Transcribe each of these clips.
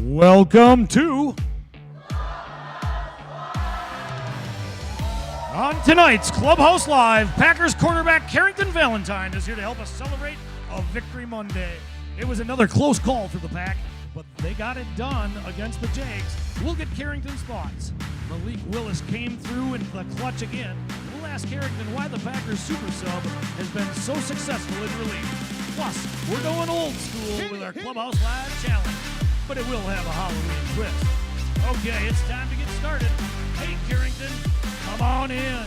Welcome to on tonight's Clubhouse Live, Packers cornerback Carrington Valentine is here to help us celebrate a Victory Monday. It was another close call for the Pack, but they got it done against the Jags. We'll get Carrington's thoughts. Malik Willis came through in the clutch again. We'll ask Carrington why the Packers super sub has been so successful in relief. Plus, we're going old school with our Clubhouse Live challenge, but it will have a Halloween twist. Okay, it's time to get started. Hey, Carrington, come on in.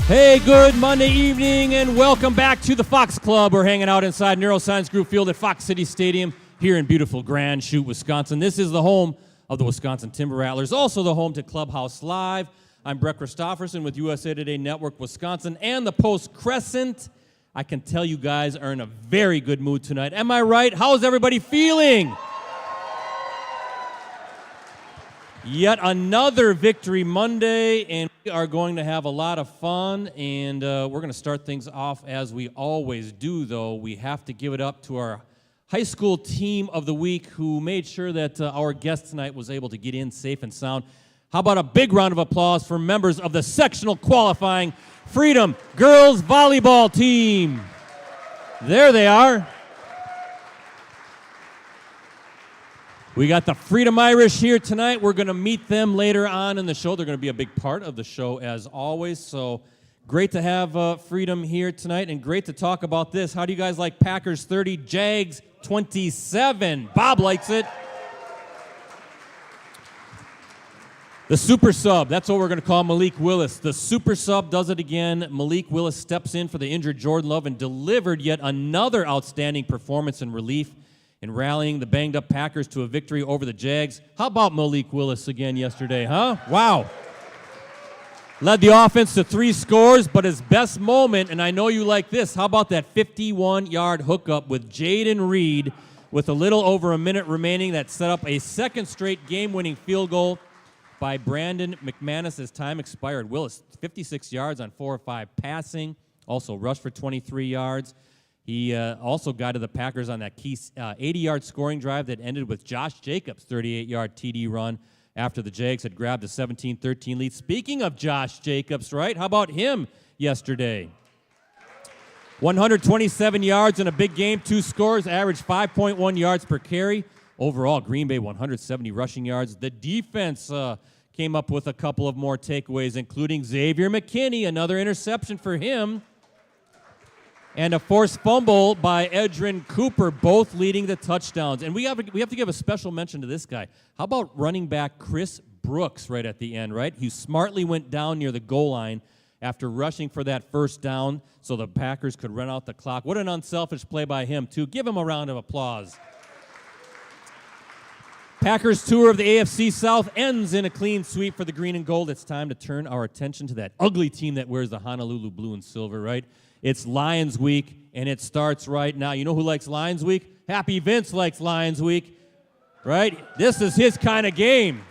Hey, good Monday evening, and welcome back to the Fox Club. We're hanging out inside Neuroscience Group Field at Fox City Stadium here in beautiful Grand Chute, Wisconsin. This is the home of the Wisconsin Timber Rattlers, also the home to Clubhouse Live. I'm Brett Christopherson with USA Today Network Wisconsin and the Post Crescent. I can tell you guys are in a very good mood tonight. Am I right? How's everybody feeling? Yet another Victory Monday, and we are going to have a lot of fun, and we're going to start things off as we always do, though. We have to give it up to our high school team of the week who made sure that our guest tonight was able to get in safe and sound. How about a big round of applause for members of the sectional qualifying Freedom Girls Volleyball Team? There they are. We got the Freedom Irish here tonight. We're going to meet them later on in the show. They're going to be a big part of the show as always. So great to have Freedom here tonight, and great to talk about this. How do you guys like Packers 30, Jags 27? Bob likes it. The super sub, that's what we're going to call Malik Willis. The super sub does it again. Malik Willis steps in for the injured Jordan Love and delivered yet another outstanding performance in relief in rallying the banged-up Packers to a victory over the Jags. How about Malik Willis again yesterday, huh? Wow. Led the offense to 3 scores, but his best moment, and I know you like this, how about that 51-yard hookup with Jaden Reed with a little over a minute remaining that set up a second straight game-winning field goal by Brandon McManus as time expired. Willis, 56 yards on 4 or 5 passing, also rushed for 23 yards. He also guided the Packers on that key 80-yard scoring drive that ended with Josh Jacobs' 38-yard TD run after the Jags had grabbed a 17-13 lead. Speaking of Josh Jacobs, right, how about him yesterday? 127 yards in a big game, 2 scores, averaged 5.1 yards per carry. Overall, Green Bay 170 rushing yards. The defense came up with a couple of more takeaways, including Xavier McKinney, another interception for him, and a forced fumble by Edrin Cooper, both leading the touchdowns. And we have to give a special mention to this guy. How about running back Chris Brooks right at the end, right? He smartly went down near the goal line after rushing for that first down so the Packers could run out the clock. What an unselfish play by him, too. Give him a round of applause. Packers' tour of the AFC South ends in a clean sweep for the green and gold. It's time to turn our attention to that ugly team that wears the Honolulu blue and silver, right? It's Lions Week, and it starts right now. You know who likes Lions Week? Happy Vince likes Lions Week, right? This is his kind of game.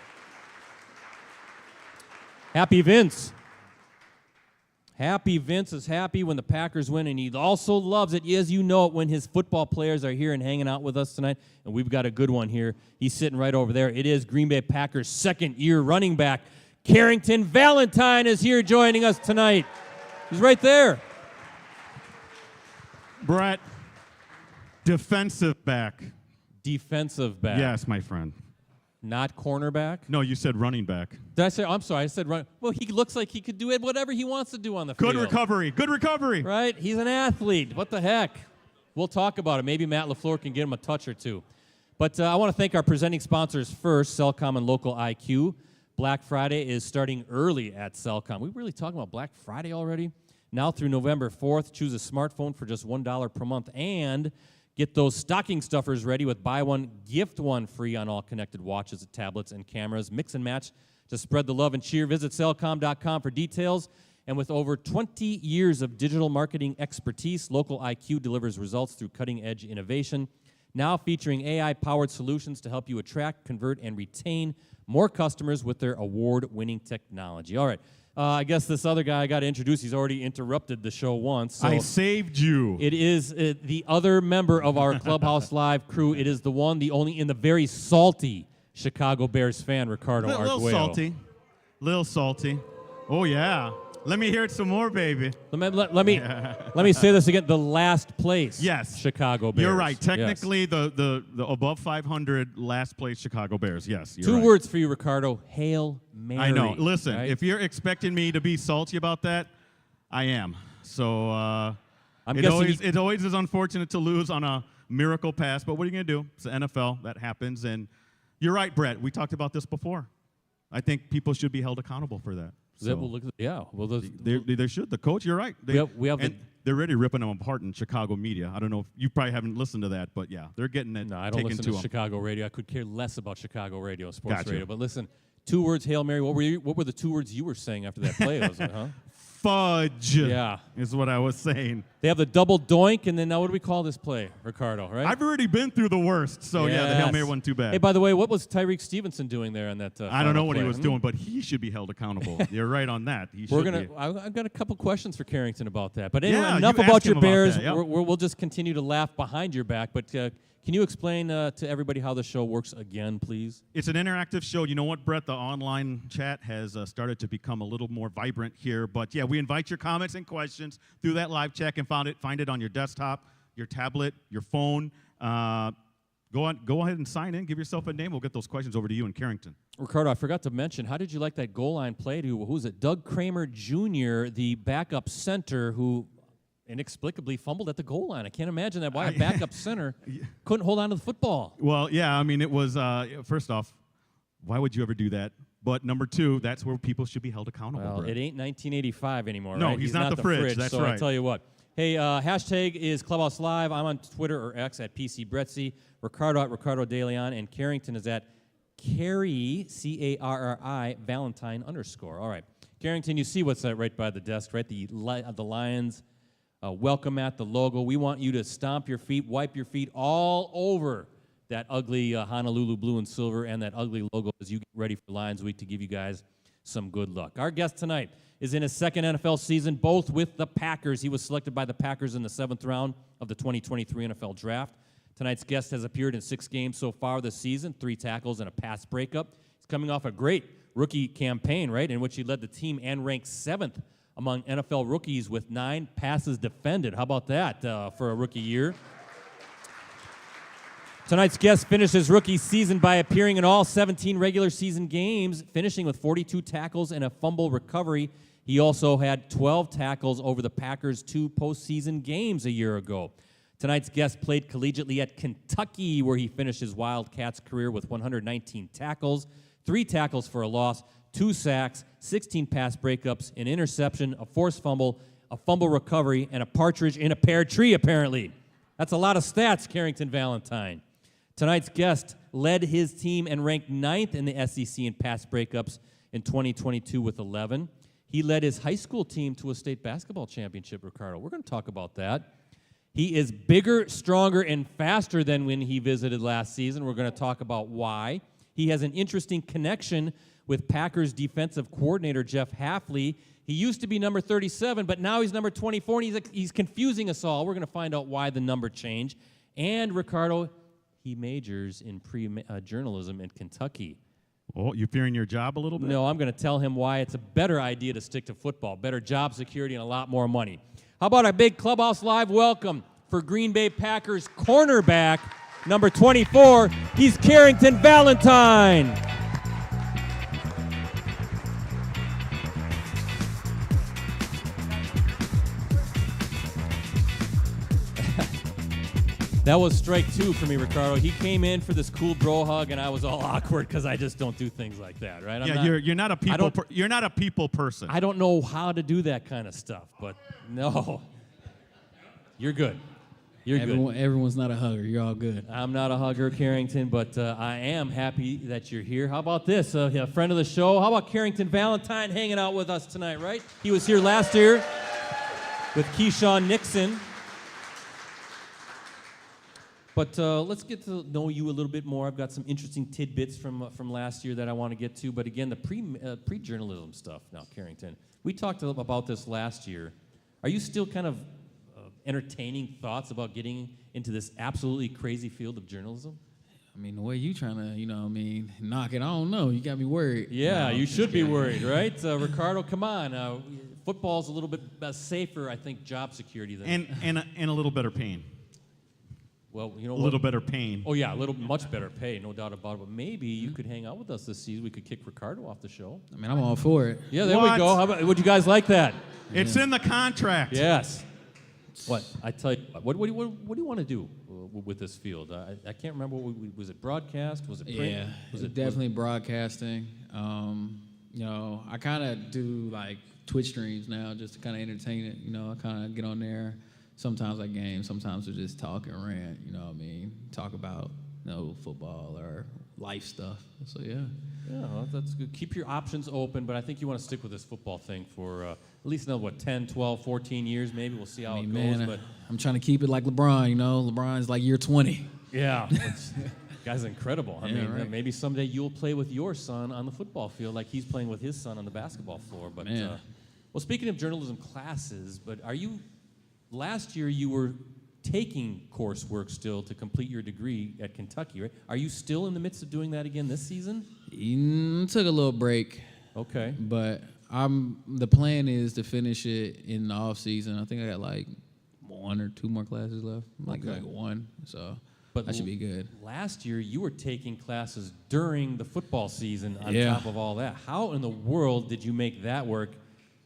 Happy Vince. Happy Vince is happy when the Packers win, and he also loves it, as you know it, when his football players are here and hanging out with us tonight. And we've got a good one here. He's sitting right over there. It is Green Bay Packers' second-year running back. Carrington Valentine is here joining us tonight. He's right there. Brett, defensive back. Defensive back. Yes, my friend. Not cornerback? No, you said running back. Did I say? I'm sorry. I said run. Well, he looks like he could do it whatever he wants to do on the field. Good recovery. Good recovery. Right? He's an athlete. What the heck? We'll talk about it. Maybe Matt LaFleur can get him a touch or two. But I want to thank our presenting sponsors first, Cellcom and Local IQ. Black Friday is starting early at Cellcom. We really talking about Black Friday already? Now through November 4th, choose a smartphone for just $1 per month and get those stocking stuffers ready with buy one, gift one free on all connected watches, tablets, and cameras. Mix and match to spread the love and cheer. Visit Cellcom.com for details. And with over 20 years of digital marketing expertise, Local IQ delivers results through cutting-edge innovation. Now featuring AI-powered solutions to help you attract, convert, and retain more customers with their award-winning technology. All right. I guess this other guy I got to introduce. He's already interrupted the show once. So I saved you. it is the other member of our Clubhouse Live crew. It is the one, the only, and the very salty Chicago Bears fan, Ricardo Arguello. Little salty. Oh, yeah. Let me hear it some more, baby. Let me say this again. The last place Chicago Bears. You're right. Technically, the above 500 last place Chicago Bears. Yes, you're Two right. words for you, Ricardo. Hail Mary. I know. Listen, right? if you're expecting me to be salty about that, I am. So it always is unfortunate to lose on a miracle pass, but what are you going to do? It's the NFL. That happens. And you're right, Brett. We talked about this before. I think people should be held accountable for that. So they should. The coach, you're right. They're already ripping them apart in Chicago media. I don't know if you probably haven't listened to that, but yeah, they're getting it. No, I don't listen to Chicago radio. I could care less about Chicago radio, sports radio. But listen, 2 words, Hail Mary. What were the 2 words you were saying after that play? Fudge. Yeah, is what I was saying. They have the double doink, and then now what do we call this play, Ricardo? Right? I've already been through the worst, so yeah, the Hail Mary wasn't too bad. Hey, by the way, what was Tyreek Stevenson doing there on that? I don't know what he was doing, but he should be held accountable. You're right on that. I've got a couple questions for Carrington about that. But anyway, enough about your Bears. We'll just continue to laugh behind your back. But can you explain to everybody how the show works again, please? It's an interactive show. You know what, Brett? The online chat has started to become a little more vibrant here. But yeah, we invite your comments and questions through that live chat and find it on your desktop, your tablet, your phone. Go ahead and sign in. Give yourself a name. We'll get those questions over to you and Carrington. Ricardo, I forgot to mention, how did you like that goal line play to, who was it, Doug Kramer Jr., the backup center who inexplicably fumbled at the goal line? I can't imagine that. Why a backup center couldn't hold on to the football? Well, yeah, I mean, it was, first off, why would you ever do that? But number 2, that's where people should be held accountable. Well, it ain't 1985 anymore, no, right? he's not the fridge. That's so right. I tell you what. Hey, hashtag is Clubhouse Live. I'm on Twitter or X at PC Bretzi, Ricardo at Ricardo De Leon, and Carrington is at Carrie, C-A-R-R-I, Valentine _ All right. Carrington, you see what's right by the desk, right? The Lions welcome mat, the logo. We want you to stomp your feet, wipe your feet all over that ugly Honolulu blue and silver and that ugly logo as you get ready for Lions Week to give you guys some good luck. Our guest tonight is in his second NFL season, both with the Packers. He was selected by the Packers in the 7th round of the 2023 NFL Draft. Tonight's guest has appeared in 6 games so far this season, 3 tackles and a pass breakup. He's coming off a great rookie campaign, right, in which he led the team and ranked 7th among NFL rookies with 9 passes defended. How about that for a rookie year? Tonight's guest finished his rookie season by appearing in all 17 regular season games, finishing with 42 tackles and a fumble recovery. He also had 12 tackles over the Packers' 2 postseason games a year ago. Tonight's guest played collegiately at Kentucky, where he finished his Wildcats career with 119 tackles, 3 tackles for a loss, 2 sacks, 16 pass breakups, an interception, a forced fumble, a fumble recovery, and a partridge in a pear tree, apparently. That's a lot of stats, Carrington Valentine. Tonight's guest led his team and ranked 9th in the SEC in pass breakups in 2022 with 11. He led his high school team to a state basketball championship, Ricardo. We're going to talk about that. He is bigger, stronger, and faster than when he visited last season. We're going to talk about why. He has an interesting connection with Packers defensive coordinator Jeff Hafley. He used to be number 37, but now he's number 24, and he's confusing us all. We're going to find out why the number changed. And, Ricardo, he majors in journalism in Kentucky. Oh, you fearing your job a little bit? No, I'm going to tell him why it's a better idea to stick to football, better job security, and a lot more money. How about a big Clubhouse Live welcome for Green Bay Packers cornerback, number 24, he's Carrington Valentine. That was strike 2 for me, Ricardo. He came in for this cool bro hug, and I was all awkward because I just don't do things like that, right? You're not a people person. I don't know how to do that kind of stuff, but no, you're good. Good. Everyone's not a hugger. You're all good. I'm not a hugger, Carrington, but I am happy that you're here. How about this? A friend of the show. How about Carrington Valentine hanging out with us tonight, right? He was here last year with Keyshawn Nixon. But let's get to know you a little bit more. I've got some interesting tidbits from last year that I want to get to. But again, the pre-journalism stuff now, Carrington. We talked about this last year. Are you still kind of entertaining thoughts about getting into this absolutely crazy field of journalism? I mean, the way you trying to, knock it, I don't know. You got me worried. Yeah, you should be worried, right? Ricardo, come on. Football's a little bit safer, I think, job security than... And a little better pain. Well, you know a little better pain. Oh, yeah, much better pay, no doubt about it. But maybe you could hang out with us this season. We could kick Ricardo off the show. I mean, I'm all for it. Yeah, there we go. How about, would you guys like that? It's in the contract. Yes. What? I tell you, what do you want to do with this field? I can't remember. Was it broadcast? Was it print? Yeah, was it definitely broadcasting. I kind of do like Twitch streams now just to kind of entertain it. I kind of get on there. Sometimes I game. Sometimes we just talk and rant. Talk about football or life stuff. So yeah. Yeah, well, that's good. Keep your options open, but I think you want to stick with this football thing for at least another, 10, 12, 14 years maybe. We'll see how it goes. But I'm trying to keep it like LeBron, LeBron's like year 20. Yeah. Guy's incredible. I mean, right. Maybe someday you'll play with your son on the football field like he's playing with his son on the basketball floor. But well, speaking of journalism classes, but last year you were taking coursework still to complete your degree at Kentucky, right? Are you still in the midst of doing that again this season? Took a little break. Okay. But the plan is to finish it in the off season. I think I got like 1 or 2 more classes left. Like 1. So but that should be good. Last year you were taking classes during the football season on top of all that. How in the world did you make that work?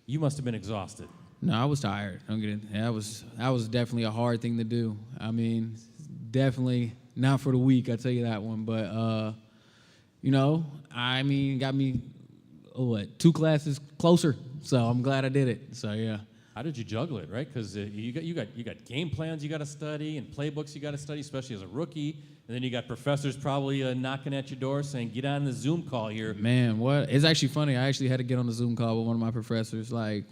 You must have been exhausted. No, I was tired. That was definitely a hard thing to do. I mean, definitely not for the weak, I tell you that one. But got me 2 classes closer. So I'm glad I did it. So yeah. How did you juggle it, right? Because you got game plans you got to study and playbooks you got to study, especially as a rookie. And then you got professors probably knocking at your door saying, "Get on the Zoom call here." Man, what? It's actually funny. I actually had to get on the Zoom call with one of my professors. Like,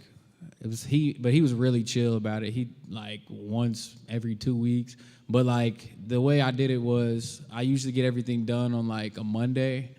but he was really chill about it. He like once every 2 weeks. But like the way I did it was I usually get everything done on like a Monday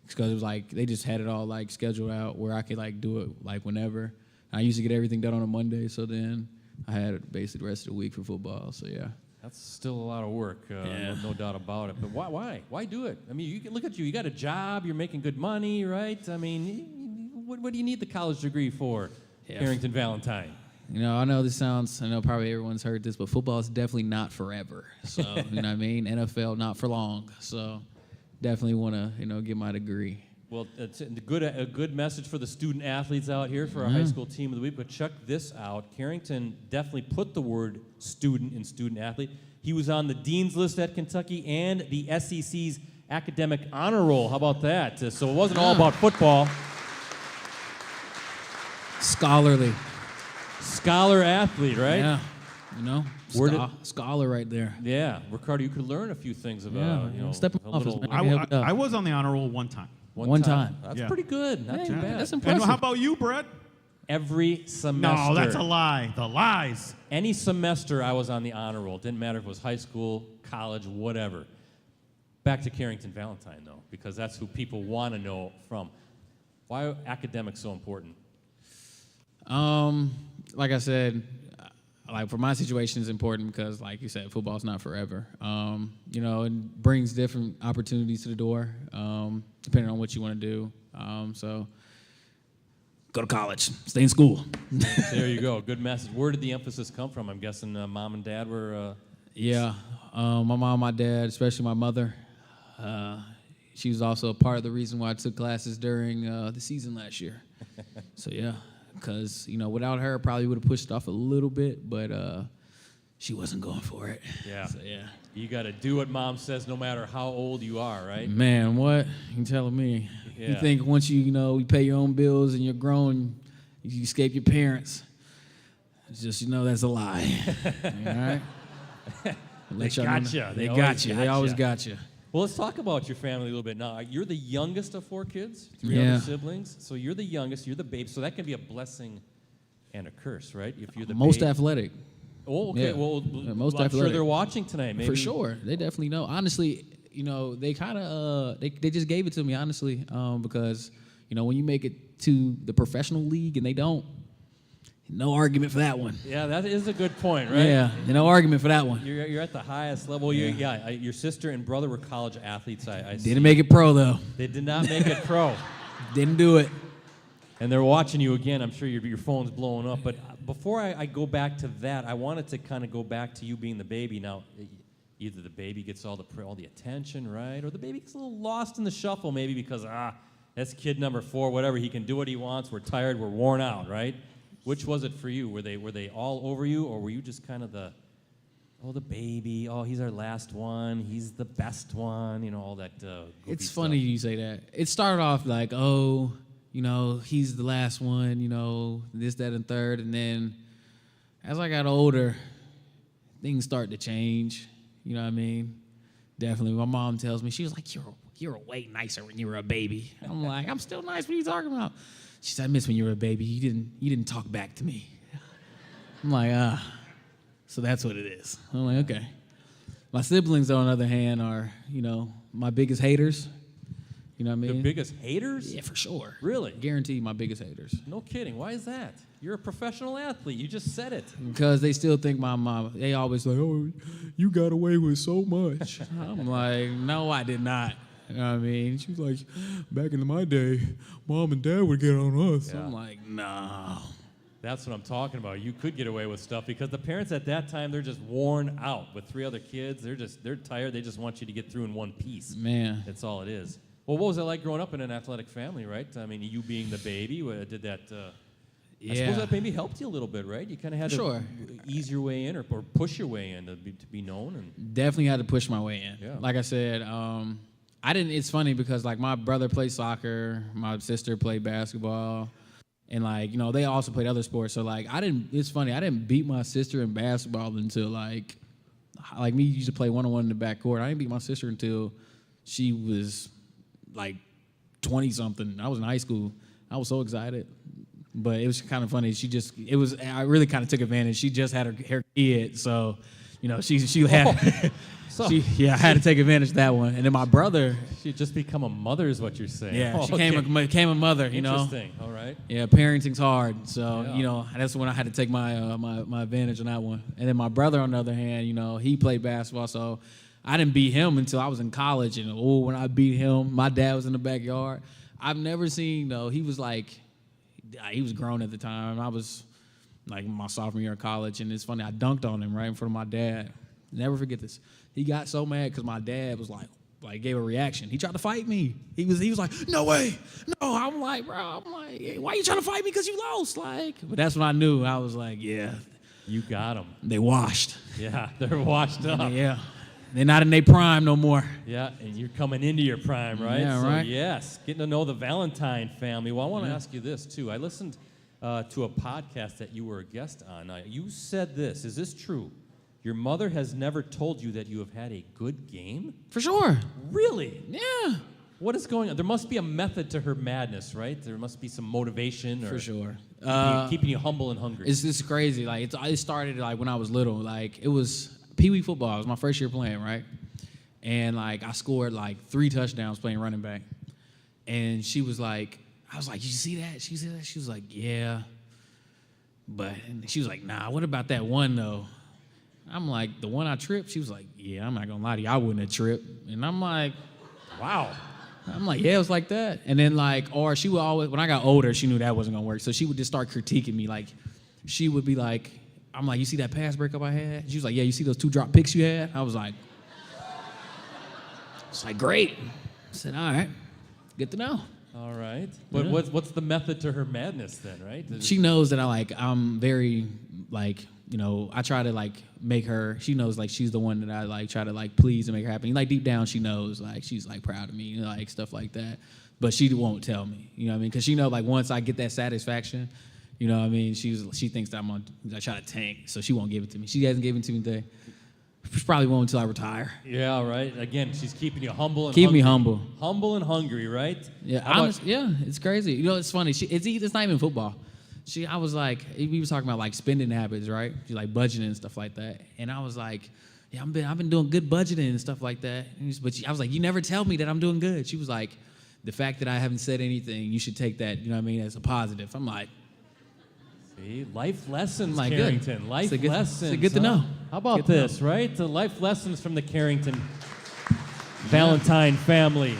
because it was like they just had it all like scheduled out where I could like do it like whenever. I used to get everything done on a Monday, so then I had basically the rest of the week for football. So yeah. That's still a lot of work, no doubt about it. But why do it? I mean, look at you. You got a job. You're making good money, right? I mean, what do you need the college degree for, Carrington Valentine? I know this sounds, I know probably everyone's heard this, but football is definitely not forever. So, you know what I mean? NFL, not for long. So definitely want to, get my degree. Well, it's a good message for the student athletes out here for our high school team of the week. But check this out. Carrington definitely put the word student in student athlete. He was on the dean's list at Kentucky and the SEC's academic honor roll. How about that? So it wasn't all about football. Scholar athlete, right? Yeah. Scholar right there. Yeah. Ricardo, you could learn a few things about, step in office, man. I was on the honor roll one time. One time. That's pretty good. Not too bad. That's impressive. And how about you, Brett? Every semester. No, that's a lie. The lies. Any semester I was on the honor roll. Didn't matter if it was high school, college, whatever. Back to Carrington Valentine, though, because that's who people want to know from. Why are academics so important? Like I said, like for my situation it's important because, like you said, football's not forever. It brings different opportunities to the door, depending on what you want to do. So go to college, stay in school. There you go. Good message. Where did the emphasis come from? I'm guessing mom and dad were... Yeah, my mom, my dad, especially my mother. She was also a part of the reason why I took classes during the season last year. So yeah. Because, without her, probably would have pushed off a little bit, but she wasn't going for it. Yeah. So, yeah. You got to do what mom says no matter how old you are, right? Man, what? You telling me? Yeah. You think once you pay your own bills and you're grown, you escape your parents. It's just, that's a lie. All right? They got you. They got you. They always got you. Well, let's talk about your family a little bit now. You're the youngest of 4 kids, 3 Yeah. other siblings. So you're the youngest, you're the babe. So that can be a blessing and a curse, right? If you're the Most babe. athletic. Oh, okay. Yeah. Well, Yeah, most I'm sure athletic. they're watching tonight. Maybe. For sure, they definitely know. Honestly, they kind of they just gave it to me honestly, because when you make it to the professional league and they don't, no argument for that one. Yeah, that is a good point, right? Yeah, no argument for that one. You're at the highest level. Your sister and brother were college athletes. I see. Didn't make it pro though. They did not make it pro. Didn't do it. And they're watching you again. I'm sure your phone's blowing up. But before I go back to that, I wanted to kind of go back to you being the baby. Now, either the baby gets all the attention, right? Or the baby gets a little lost in the shuffle maybe because, that's kid number 4, whatever. He can do what he wants. We're tired. We're worn out, right? Which was it for you? Were they all over you, or were you just kind of the baby? Oh, he's our last one. He's the best one. All that. It's funny you say that. It started off like, oh, he's the last one. This, that, and third, and then as I got older, things started to change. You know what I mean? Definitely. My mom tells me, she was like, "You're way nicer when you were a baby." I'm like, "I'm still nice. What are you talking about?" She said, "I miss when you were a baby. You didn't talk back to me." I'm like, so that's what it is. I'm like, okay. My siblings, on the other hand, are, my biggest haters. You know what I mean? The biggest haters? Yeah, for sure. Really? Guaranteed my biggest haters. No kidding. Why is that? You're a professional athlete. You just said it. Because they still think my mom, they always like, "Oh, you got away with so much." I'm like, no, I did not. You know what I mean? She was like, "Back in my day, mom and dad would get on us." Yeah. I'm like, no. That's what I'm talking about. You could get away with stuff because the parents at that time, they're just worn out with 3 other kids. They're tired. They just want you to get through in one piece. Man. That's all it is. Well, what was it like growing up in an athletic family, right? I mean, you being the baby, did that... Yeah. I suppose that maybe helped you a little bit, right? You kind of had to ease your way in or push your way in to be known. And Definitely had to push my way in. Yeah. Like I said, I didn't. It's funny because like my brother played soccer, my sister played basketball, and like they also played other sports. So like It's funny. I didn't beat my sister in basketball until like me used to play 1-on-1 in the backcourt. I didn't beat my sister until she was like 20 something. I was in high school. I was so excited. But it was kind of funny. I really kind of took advantage. She just had her kid, so, she had, I had to take advantage of that one. And then my brother. She'd just become a mother is what you're saying. Yeah, she became a mother, Interesting, all right. Yeah, parenting's hard, so, that's when I had to take my my advantage on that one. And then my brother, on the other hand, he played basketball, so I didn't beat him until I was in college. And, when I beat him, my dad was in the backyard. I've never seen, he was like... He was grown at the time. I was like my sophomore year of college, and it's funny. I dunked on him right in front of my dad. Never forget this. He got so mad because my dad was like gave a reaction. He tried to fight me. He was like, "No way, no." I'm like, bro. I'm like, hey, why you trying to fight me? Because you lost. But that's when I knew. I was like, yeah, you got them. They washed. Yeah, they're washed up. Yeah. They're not in their prime no more. Yeah, and you're coming into your prime, right? Yeah, right. Yes, getting to know the Valentine family. Well, I want to ask you this, too. I listened to a podcast that you were a guest on. You said this. Is this true? Your mother has never told you that you have had a good game? For sure. Really? Yeah. What is going on? There must be a method to her madness, right? There must be some motivation. For sure. Keeping you humble and hungry. It's crazy. Like, it started, like, when I was little. Like, it was... Pee Wee football. It was my first year playing, right? And like I scored like 3 touchdowns playing running back. And she was like, I was like, "You see that?" She said that. She was like, "Yeah." And she was like, "Nah, what about that one though?" I'm like, "The one I tripped?" She was like, "Yeah, I'm not gonna lie to you, I wouldn't have tripped." And I'm like, wow. I'm like, "Yeah, it was like that." And then or she would always, when I got older, she knew that wasn't gonna work. So she would just start critiquing me. Like, she would be like, I'm like, "You see that pass breakup I had?" She was like, "Yeah, you see those 2 drop picks you had?" I was like, great. I said, all right, good to know. All right. But Yeah. what's the method to her madness then, right? She knows that I'm very, I try to, make her, she knows, she's the one that I, try to, please and make her happy. Deep down, she knows, she's, proud of me, stuff like that. But she won't tell me, you know what I mean? Because she knows, once I get that satisfaction, you know what I mean? She thinks that I try to tank, so she won't give it to me. She hasn't given it to me today. She probably won't until I retire. Yeah, right. Again, she's keeping you humble and Keep hungry. me humble. Humble and hungry, right? Yeah, yeah, it's crazy. It's funny. It's not even football. I was like, we was talking about like spending habits, right? Like budgeting and stuff like that. And I was like, yeah, I've been doing good budgeting and stuff like that. I was like, you never tell me that I'm doing good. She was like, the fact that I haven't said anything, you should take that, you know what I mean, as a positive. I'm like, see, life lessons, like, Carrington. good. Life It's good, lessons. It's good to know. How about this, right? The life lessons from the Carrington Valentine family.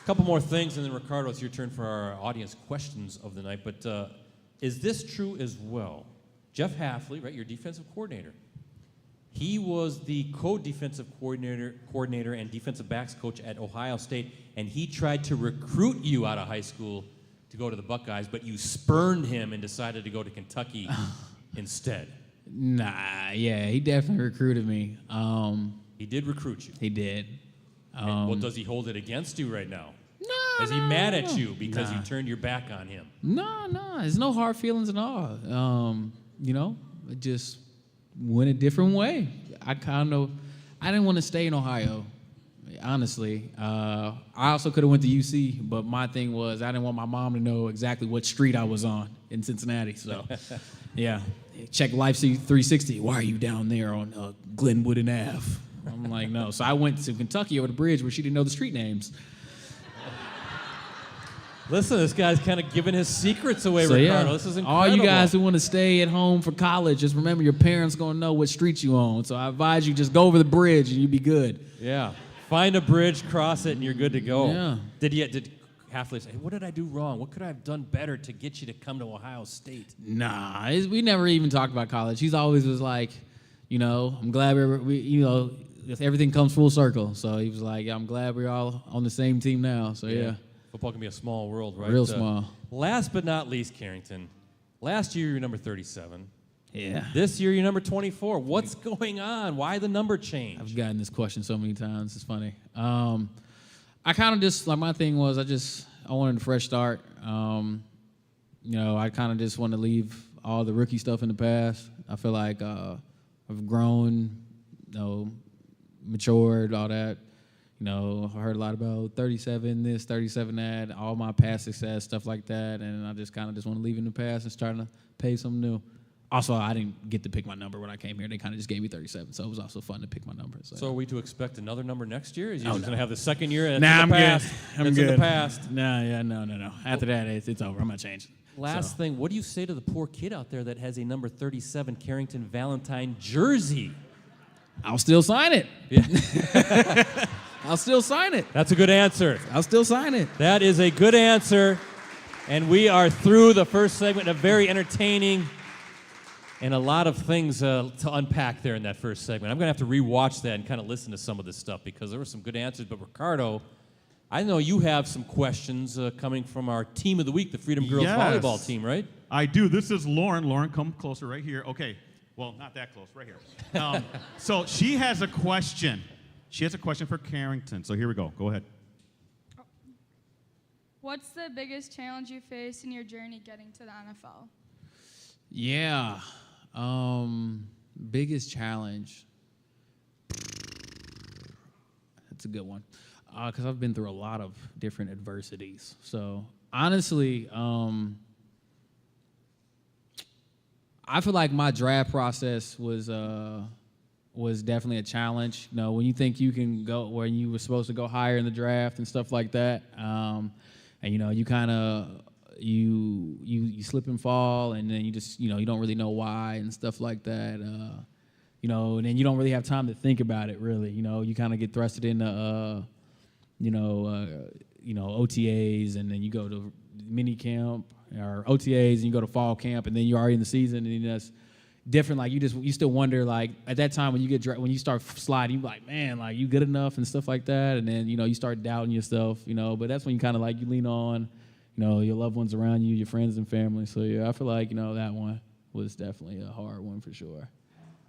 A couple more things, and then Ricardo, it's your turn for our audience questions of the night. But is this true as well? Jeff Hafley, right, your defensive coordinator, he was the co-defensive coordinator and defensive backs coach at Ohio State, and he tried to recruit you out of high school to go to the Buckeyes, but you spurned him and decided to go to Kentucky instead. Nah, yeah, he definitely recruited me. He did recruit you. He did. And what does he hold it against you right now? No, Is he mad at you because Nah. you turned your back on him? No, there's no hard feelings at all. You know, it just went a different way. I didn't want to stay in Ohio, honestly. I also could have went to UC, but my thing was I didn't want my mom to know exactly what street I was on in Cincinnati. So, yeah, check Life 360. Why are you down there on Glenwood and Ave? I'm like, no. So I went to Kentucky over the bridge where she didn't know the street names. Listen, this guy's kind of giving his secrets away, So, Ricardo. yeah, This is incredible. all you guys who want to stay at home for college, just remember your parents going to know what street you on. So I advise you just go over the bridge and you'll be good. Yeah. Find a bridge, cross it, and you're good to go. Yeah. Did Hafley say, what did I do wrong? What could I have done better to get you to come to Ohio State? Nah, we never even talked about college. He's always was like, you know, I'm glad everything comes full circle. So he was like, yeah, I'm glad we're all on the same team now. So yeah. Football can be a small world, right? Real small. Last but not least, Carrington, last year you were number 37. Yeah. This year you're number 24. What's going on? Why the number change? I've gotten this question so many times. It's funny. I kind of just, like, my thing was I wanted a fresh start. You know, I kind of just want to leave all the rookie stuff in the past. I feel like I've grown, you know, matured, all that. You know, I heard a lot about 37 this, 37 that, all my past success, stuff like that, and I just kind of just want to leave it in the past and start to pay something new. Also, I didn't get to pick my number when I came here. They kind of just gave me 37, so it was also fun to pick my number. So are we to expect another number next year? Is you just going to have the second year and I'm in the past? good. I'm it's good. in the past. No. After that, it's over. I'm not changing. Last thing, what do you say to the poor kid out there that has a number 37 Carrington Valentine jersey? I'll still sign it. Yeah. I'll still sign it. That's a good answer. I'll still sign it. That is a good answer. And we are through the first segment, a very entertaining and a lot of things to unpack there in that first segment. I'm going to have to rewatch that and kind of listen to some of this stuff because there were some good answers. But Ricardo, I know you have some questions coming from our team of the week, the Freedom Girls volleyball team, right? I do. This is Lauren. Lauren, come closer right here. Okay. Well, not that close, right here. So she has a question. She has a question for Carrington. So here we go. Go ahead. What's the biggest challenge you faced in your journey getting to the NFL? Yeah. Biggest challenge. That's a good one. Because I've been through a lot of different adversities. So honestly, I feel like my draft process was definitely a challenge. You know, when you think you can go where you were supposed to go higher in the draft and stuff like that, and you know, you kind of you slip and fall, and then you just, you know, you don't really know why and stuff like that. You know, and then you don't really have time to think about it. Really, you know, you kind of get thrusted into OTAs, and then you go to mini camp or OTAs, and you go to fall camp, and then you're already in the season, and that's different. Like you still wonder, like, at that time when you start sliding, you're like, man, like, you good enough and stuff like that, and then, you know, you start doubting yourself, you know. But that's when you kind of like, you lean on, you know, your loved ones around you, your friends and family. So yeah, I feel like, you know, that one was definitely a hard one for sure.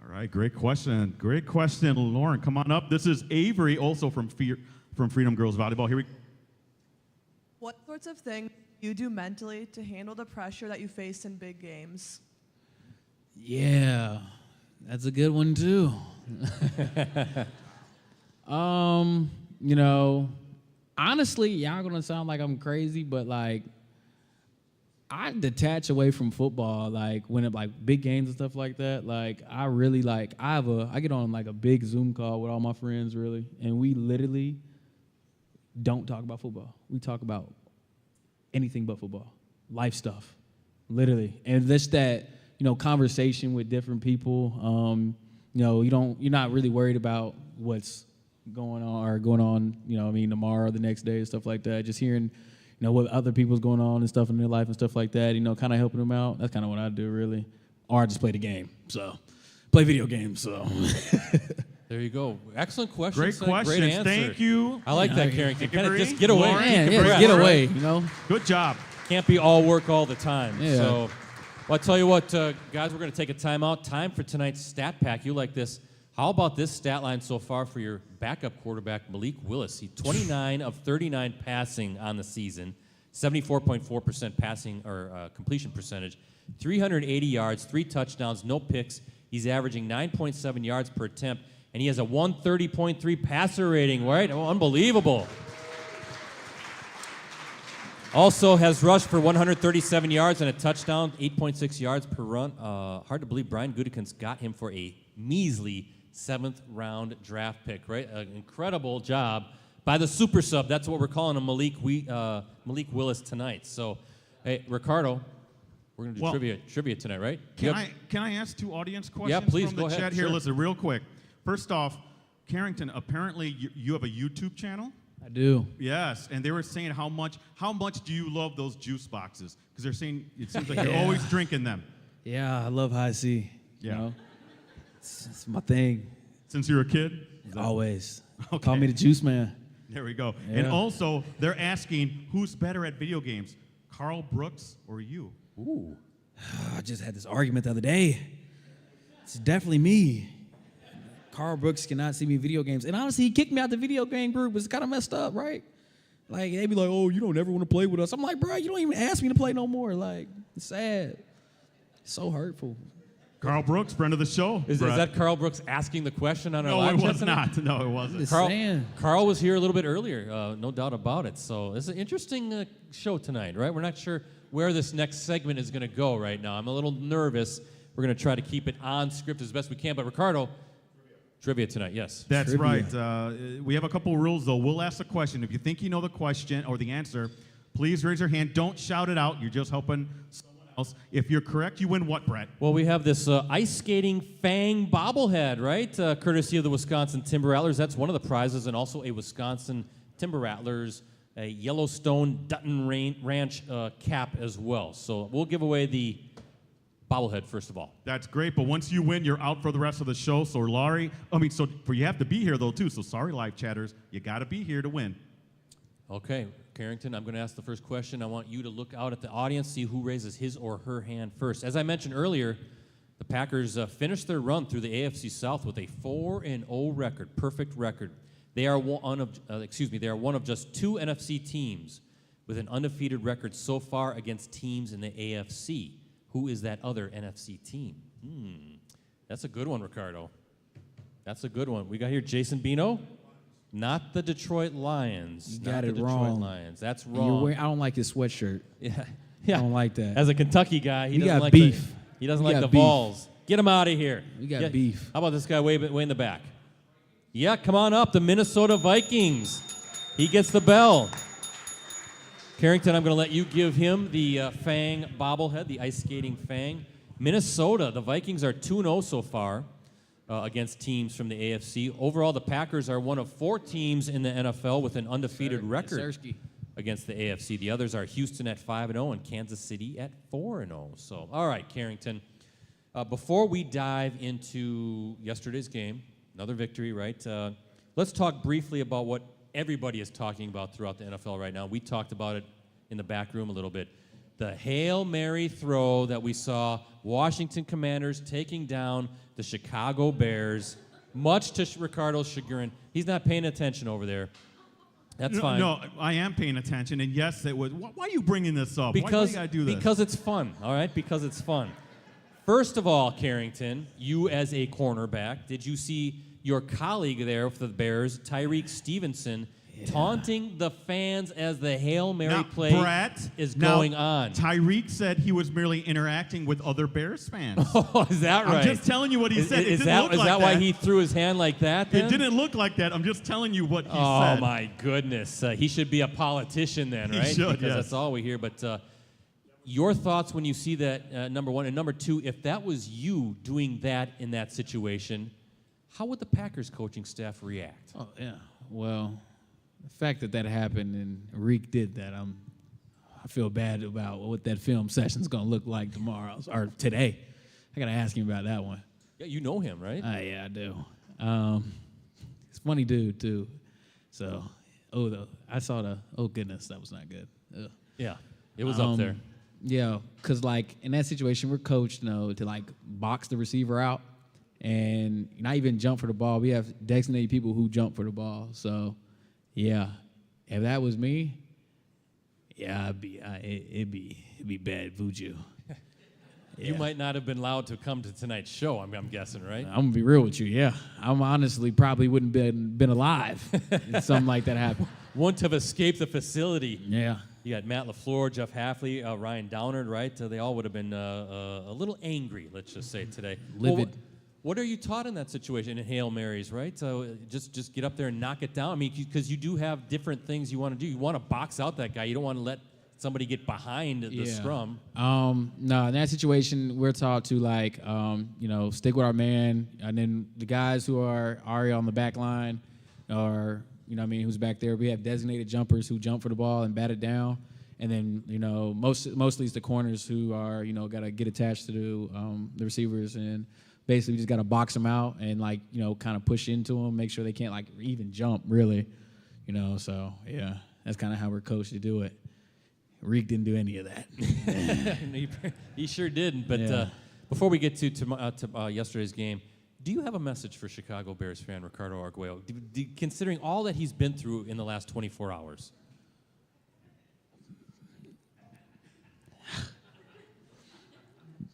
All right, great question. Great question, Lauren. Come on up. This is Avery, also from Freedom Girls Volleyball. Here we go. What sorts of things do you do mentally to handle the pressure that you face in big games? Yeah, that's a good one too. You know, honestly, y'all gonna sound like I'm crazy, but like, I detach away from football, like when it like big games and stuff like that. Like I really like I get on like a big Zoom call with all my friends really, and we literally don't talk about football. We talk about anything but football, life stuff, literally, and just that conversation with different people. You're not really worried about what's going on tomorrow or the next day and stuff like that. Just hearing what other people's going on and stuff in their life and stuff like that, kind of helping them out. That's kind of what I do, really. Or I just play the game. So, play video games, so. There you go. Excellent question. Great questions. Great answer. Thank you. I like that, Carrington. Kind of just get Lauren, away. Man, yeah, get away, Good job. Can't be all work all the time. Yeah. So, well, I'll tell you what, guys, we're going to take a timeout. Time for tonight's stat pack. You like this. How about this stat line so far for your backup quarterback, Malik Willis? He 29 of 39 passing on the season, 74.4% passing or completion percentage, 380 yards, 3 touchdowns, no picks. He's averaging 9.7 yards per attempt, and he has a 130.3 passer rating, right? Oh, unbelievable. Also has rushed for 137 yards and a touchdown, 8.6 yards per run. Hard to believe Brian Gutekunst got him for a measly 7th-round draft pick, right? An incredible job by the super sub. That's what we're calling him, Malik Willis tonight. So, hey, Ricardo, we're going to do trivia tonight, right? Can I ask 2 audience questions please, from the go ahead. chat here? Sure. Listen, real quick. First off, Carrington, apparently you have a YouTube channel? I do. Yes, and they were saying how much do you love those juice boxes? Because they're saying it seems like you're always drinking them. Yeah, I love high C. Yeah. It's my thing. Since you were a kid? Always. Okay. Call me the juice man. There we go. Yeah. And also, they're asking who's better at video games, Carl Brooks or you? Ooh. I just had this argument the other day. It's definitely me. Carl Brooks cannot see me in video games. And honestly, he kicked me out the video game group. It's kind of messed up, right? Like, they'd be like, oh, you don't ever want to play with us. I'm like, bro, you don't even ask me to play no more. Like, it's sad. It's so hurtful. Carl Brooks, friend of the show. Is that Carl Brooks asking the question on our No, live it chat was tonight? not. No, it wasn't. Carl was here a little bit earlier, no doubt about it. So it's an interesting show tonight, right? We're not sure where this next segment is going to go right now. I'm a little nervous. We're going to try to keep it on script as best we can. But Ricardo, trivia tonight, yes. That's Trivia. right. We have a couple rules, though. We'll ask the question. If you think you know the question or the answer, please raise your hand. Don't shout it out. You're just helping someone else. If you're correct, you win what, Brett? Well, we have this ice skating fang bobblehead, right? Courtesy of the Wisconsin Timber Rattlers. That's one of the prizes, and also a Wisconsin Timber Rattlers, a Yellowstone Dutton Ranch cap as well. So we'll give away the bobblehead first of all. That's great, but once you win, you're out for the rest of the show. So, you have to be here, though, too. So, sorry, live chatters. You got to be here to win. Okay, Carrington, I'm going to ask the first question. I want you to look out at the audience, see who raises his or her hand first. As I mentioned earlier, the Packers finished their run through the AFC South with a 4-0 record, perfect record. They are one of just 2 NFC teams with an undefeated record so far against teams in the AFC. Who is that other NFC team? That's a good one, Ricardo. That's a good one. We got here Jason Bino. Not the Detroit Lions. You got Not it the wrong. Detroit Lions. That's wrong. I don't like his sweatshirt. Yeah. I don't like that. As a Kentucky guy, he We doesn't got like beef. He doesn't We like got the beef. Vols. Get him out of here. We got beef. How about this guy way in the back? Yeah, come on up. The Minnesota Vikings. He gets the bell. Carrington, I'm going to let you give him the Fang bobblehead, the ice skating Fang. Minnesota, the Vikings are 2-0 so far against teams from the AFC. Overall, the Packers are one of 4 teams in the NFL with an undefeated record against the AFC. The others are Houston at 5-0 and Kansas City at 4-0. So, all right, Carrington. Before we dive into yesterday's game, another victory, right? Let's talk briefly about what everybody is talking about throughout the NFL right now. We talked about it in the back room a little bit. The Hail Mary throw that we saw Washington Commanders taking down the Chicago Bears, much to Ricardo's chagrin. He's not paying attention over there. That's fine. No, I am paying attention, and yes, it was. Why are you bringing this up? Why do you gotta do this? Because it's fun, all right? Because it's fun. First of all, Carrington, you as a cornerback, did you see your colleague there for the Bears, Tyreek Stevenson, taunting the fans as the Hail Mary play is now, going on. Tyreek said he was merely interacting with other Bears fans. Oh, is that right? I'm just telling you what he said. Is that why he threw his hand like that, then? It didn't look like that. I'm just telling you what he said. Oh, my goodness. He should be a politician then, right? He should, because that's all we hear. But your thoughts when you see that, number one. And number two, if that was you doing that in that situation, how would the Packers coaching staff react? Oh, yeah. Well, the fact that happened and Reek did that, I feel bad about what that film session's going to look like tomorrow or today. I got to ask him about that one. Yeah, you know him, right? Yeah, I do. He's a funny dude, too. So, I saw oh, goodness, that was not good. Ugh. Yeah, it was up there. Yeah, because, like, in that situation, we're coached, to, like, box the receiver out and not even jump for the ball. We have designated people who jump for the ball. So, yeah, if that was me, yeah, it'd be bad voodoo. Yeah. You might not have been allowed to come to tonight's show, I'm guessing, right? I'm going to be real with you, yeah. I'm honestly probably wouldn't been alive if something like that happened. Wouldn't have escaped the facility. Yeah. You got Matt LaFleur, Jeff Halfley, Ryan Downard, right? They all would have been a little angry, let's just say, today. Livid. Well, what are you taught in that situation in Hail Marys, right? So just get up there and knock it down. I mean, because you do have different things you want to do. You want to box out that guy. You don't want to let somebody get behind the scrum. No, in that situation, we're taught to, like, stick with our man. And then the guys who are already on the back line or, who's back there, we have designated jumpers who jump for the ball and bat it down. And then, mostly it's the corners who are, got to get attached to the receivers and basically just got to box them out and, like, kind of push into them, make sure they can't, like, even jump, really. So, yeah, that's kind of how we're coached to do it. Reek didn't do any of that. He sure didn't. But before we get to yesterday's game, do you have a message for Chicago Bears fan Ricardo Arguello, considering all that he's been through in the last 24 hours?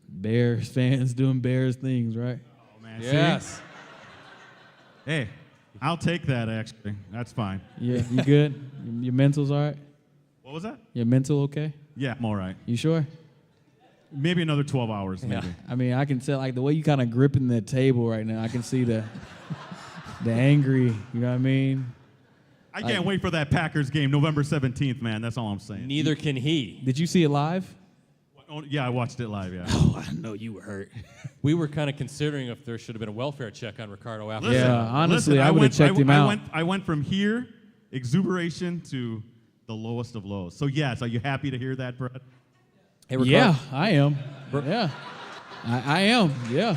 Bears fans doing Bears things, right? Oh, man. Yes. See? Hey, I'll take that, actually. That's fine. Yeah, you good? Your mental's all right? What was that? Your mental okay? Yeah, I'm all right. You sure? Maybe another 12 hours, maybe. Yeah. I mean, I can tell, like, the way you kind of gripping the table right now, I can see the angry, you know what I mean? I can't wait for that Packers game, November 17th, man. That's all I'm saying. Neither can he. Did you see it live? Oh, yeah, I watched it live, yeah. Oh, I know you were hurt. We were kind of considering if there should have been a welfare check on Ricardo after Listen, that. Yeah, honestly, I would have checked him out. I went from here, exuberation, to the lowest of lows. So, yes, are you happy to hear that, Brett? Hey, Ricardo. Yeah, I am. Yeah, I am. Yeah.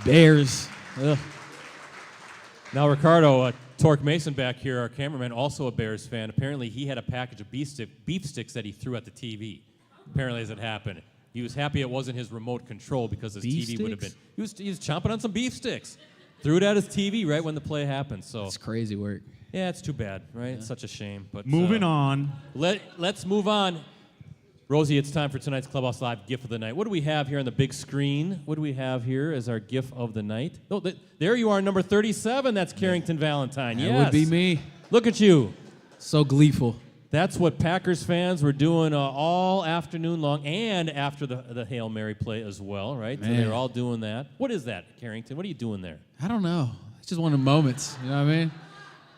Bears. Ugh. Now, Ricardo, Torque Mason back here, our cameraman, also a Bears fan. Apparently, he had a package of beef sticks that he threw at the TV. Apparently, as it happened. He was happy it wasn't his remote control because his Beef TV would have been. sticks? He was chomping on some beef sticks. Threw it at his TV right when the play happened. So It's crazy work. yeah, it's too bad, right? It's such a shame. But Moving on. Let's move on. Rosie, it's time for tonight's Clubhouse Live GIF of the night. What do we have here on the big screen? What do we have here as our GIF of the night? Oh, there you are, number 37. That's Carrington Valentine. That Yes. would be me. Look at you. So gleeful. That's what Packers fans were doing all afternoon long and after the Hail Mary play as well, right? So Man. they were all doing that. What is that, Carrington? What are you doing there? I don't know. It's just one of the moments. You know what I mean?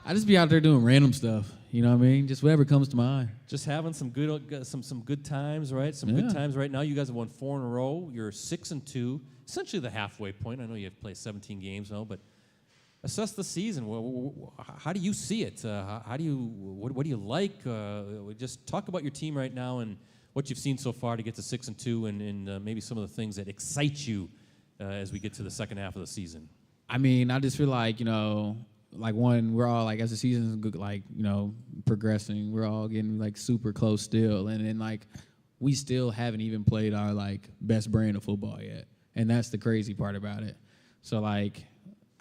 I just be out there doing random stuff. You know what I mean? Just whatever comes to mind. Just having some good times, right? Some Yeah. good times right now. You guys have won 4 in a row. You're 6-2, essentially the halfway point. I know you have played 17 games now, but assess the season. How do you see it? What do you like? Just talk about your team right now and what you've seen so far to get to 6-2, and maybe some of the things that excite you as we get to the second half of the season. I mean, I just feel like, like one, we're all like, as the season's like, progressing, we're all getting like super close still. And then like, we still haven't even played our like best brand of football yet. And that's the crazy part about it. So like,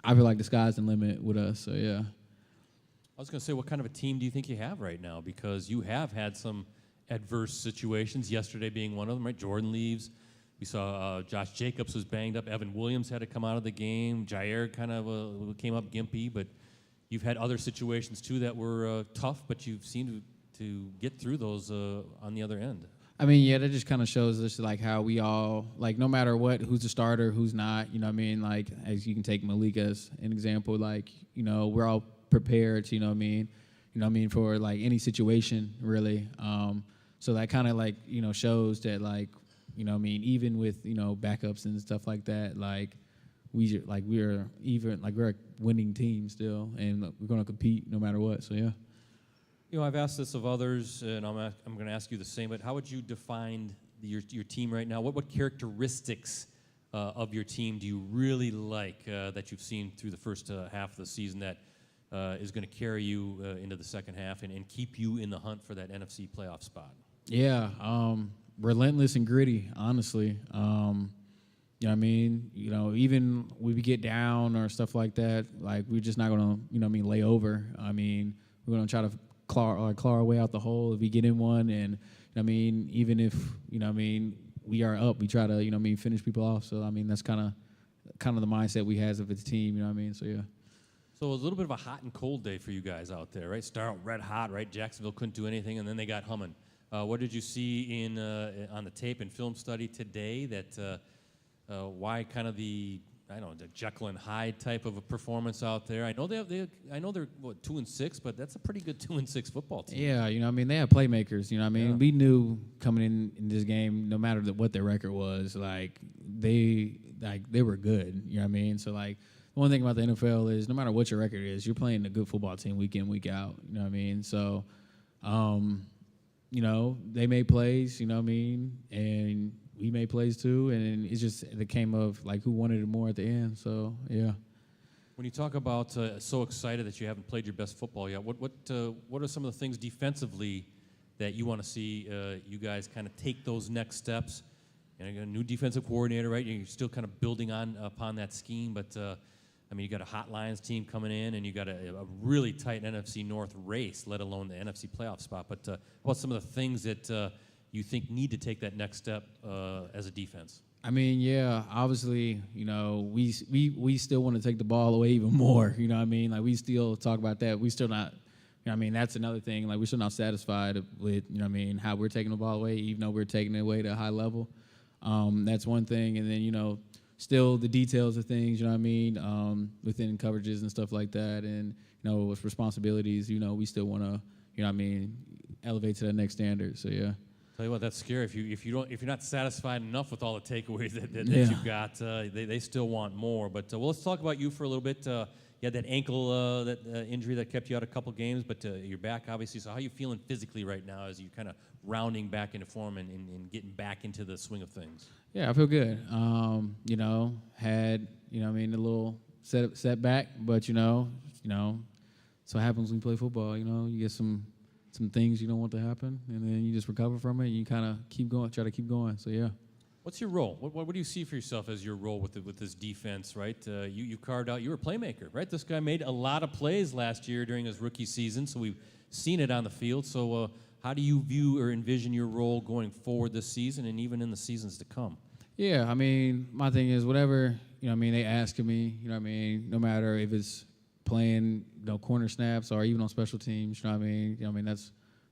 I feel like the sky's the limit with us. So yeah. I was going to say, what kind of a team do you think you have right now? Because you have had some adverse situations, yesterday being one of them, right? Jordan leaves. We saw Josh Jacobs was banged up. Evan Williams had to come out of the game. Jair kind of came up gimpy, but you've had other situations too that were tough, but you've seemed to get through those on the other end. I mean, yeah, that just kind of shows us like how we all, like, no matter what, who's the starter, who's not, you know what I mean? Like, as you can take Malik as an example, like, you know, we're all prepared, you know what I mean, for like any situation really. So that kind of like, you know, shows that like, you know what I mean, even with, you know, backups and stuff like that, like we're a winning team still, and we're going to compete no matter what. So yeah. You know, I've asked this of others, and I'm going to ask you the same, but how would you define your team right now? What characteristics of your team do you really like that you've seen through the first half of the season that is going to carry you into the second half and keep you in the hunt for that NFC playoff spot? Yeah, relentless and gritty, honestly. You know what I mean? You know, even when we get down or stuff like that, like we're just not going to, you know what I mean, lay over. I mean, we're going to try to claw our way out the hole if we get in one, and you know what I mean, even if, you know what I mean, we are up, we try to, you know what I mean, finish people off. So I mean, that's kind of the mindset we have of the team, you know what I mean? So yeah. So it was a little bit of a hot and cold day for you guys out there, right? Start out red hot, right? Jacksonville couldn't do anything, and then they got humming. What did you see in on the tape and film study today that why kind of the Jekyll and Hyde type of a performance out there? I know they're 2-6, but that's a pretty good 2-6 football team. Yeah, you know what I mean, they have playmakers, you know what I mean? Yeah. We knew coming in this game, no matter what their record was, like they were good, you know what I mean? So like the one thing about the NFL is no matter what your record is, you're playing a good football team week in, week out, you know what I mean? So you know, they made plays, you know what I mean? And we made plays too, and it came of like who wanted it more at the end. So yeah. When you talk about so excited that you haven't played your best football yet, what are some of the things defensively that you want to see you guys kind of take those next steps? And you got a new defensive coordinator, right? You're still kind of building upon that scheme, but I mean, you got a hot Lions team coming in, and you got a really tight NFC North race, let alone the NFC playoff spot. But what some of the things that you think need to take that next step as a defense? I mean, yeah, obviously, you know, we still want to take the ball away even more, you know what I mean? Like, we still talk about that. We still not, you know what I mean? That's another thing. Like, we're still not satisfied with, you know what I mean, how we're taking the ball away, even though we're taking it away to a high level. That's one thing. And then, you know, still the details of things, you know what I mean, within coverages and stuff like that. And, you know, with responsibilities, you know, we still want to, you know what I mean, elevate to the next standard. So, yeah. Tell you what, that's scary. If you're not satisfied enough with all the takeaways that Yeah. you've got, they still want more. But well, let's talk about you for a little bit. You had that ankle injury that kept you out a couple games, but you're back obviously. So how are you feeling physically right now as you're kind of rounding back into form and getting back into the swing of things? Yeah, I feel good. You know, had, you know what I mean, a little setback, but you know, so what happens when you play football. You know, you get some things you don't want to happen, and then you just recover from it, and you kind of keep going, try to keep going. So, yeah. What's your role? What do you see for yourself as your role with this defense, right? You carved out, you were a playmaker, right? This guy made a lot of plays last year during his rookie season, so we've seen it on the field. So how do you view or envision your role going forward this season and even in the seasons to come? Yeah, I mean, my thing is whatever, you know what I mean, they ask of me, you know what I mean, no matter if it's playing, you know, corner snaps or even on special teams, you know what I mean? You know what I mean,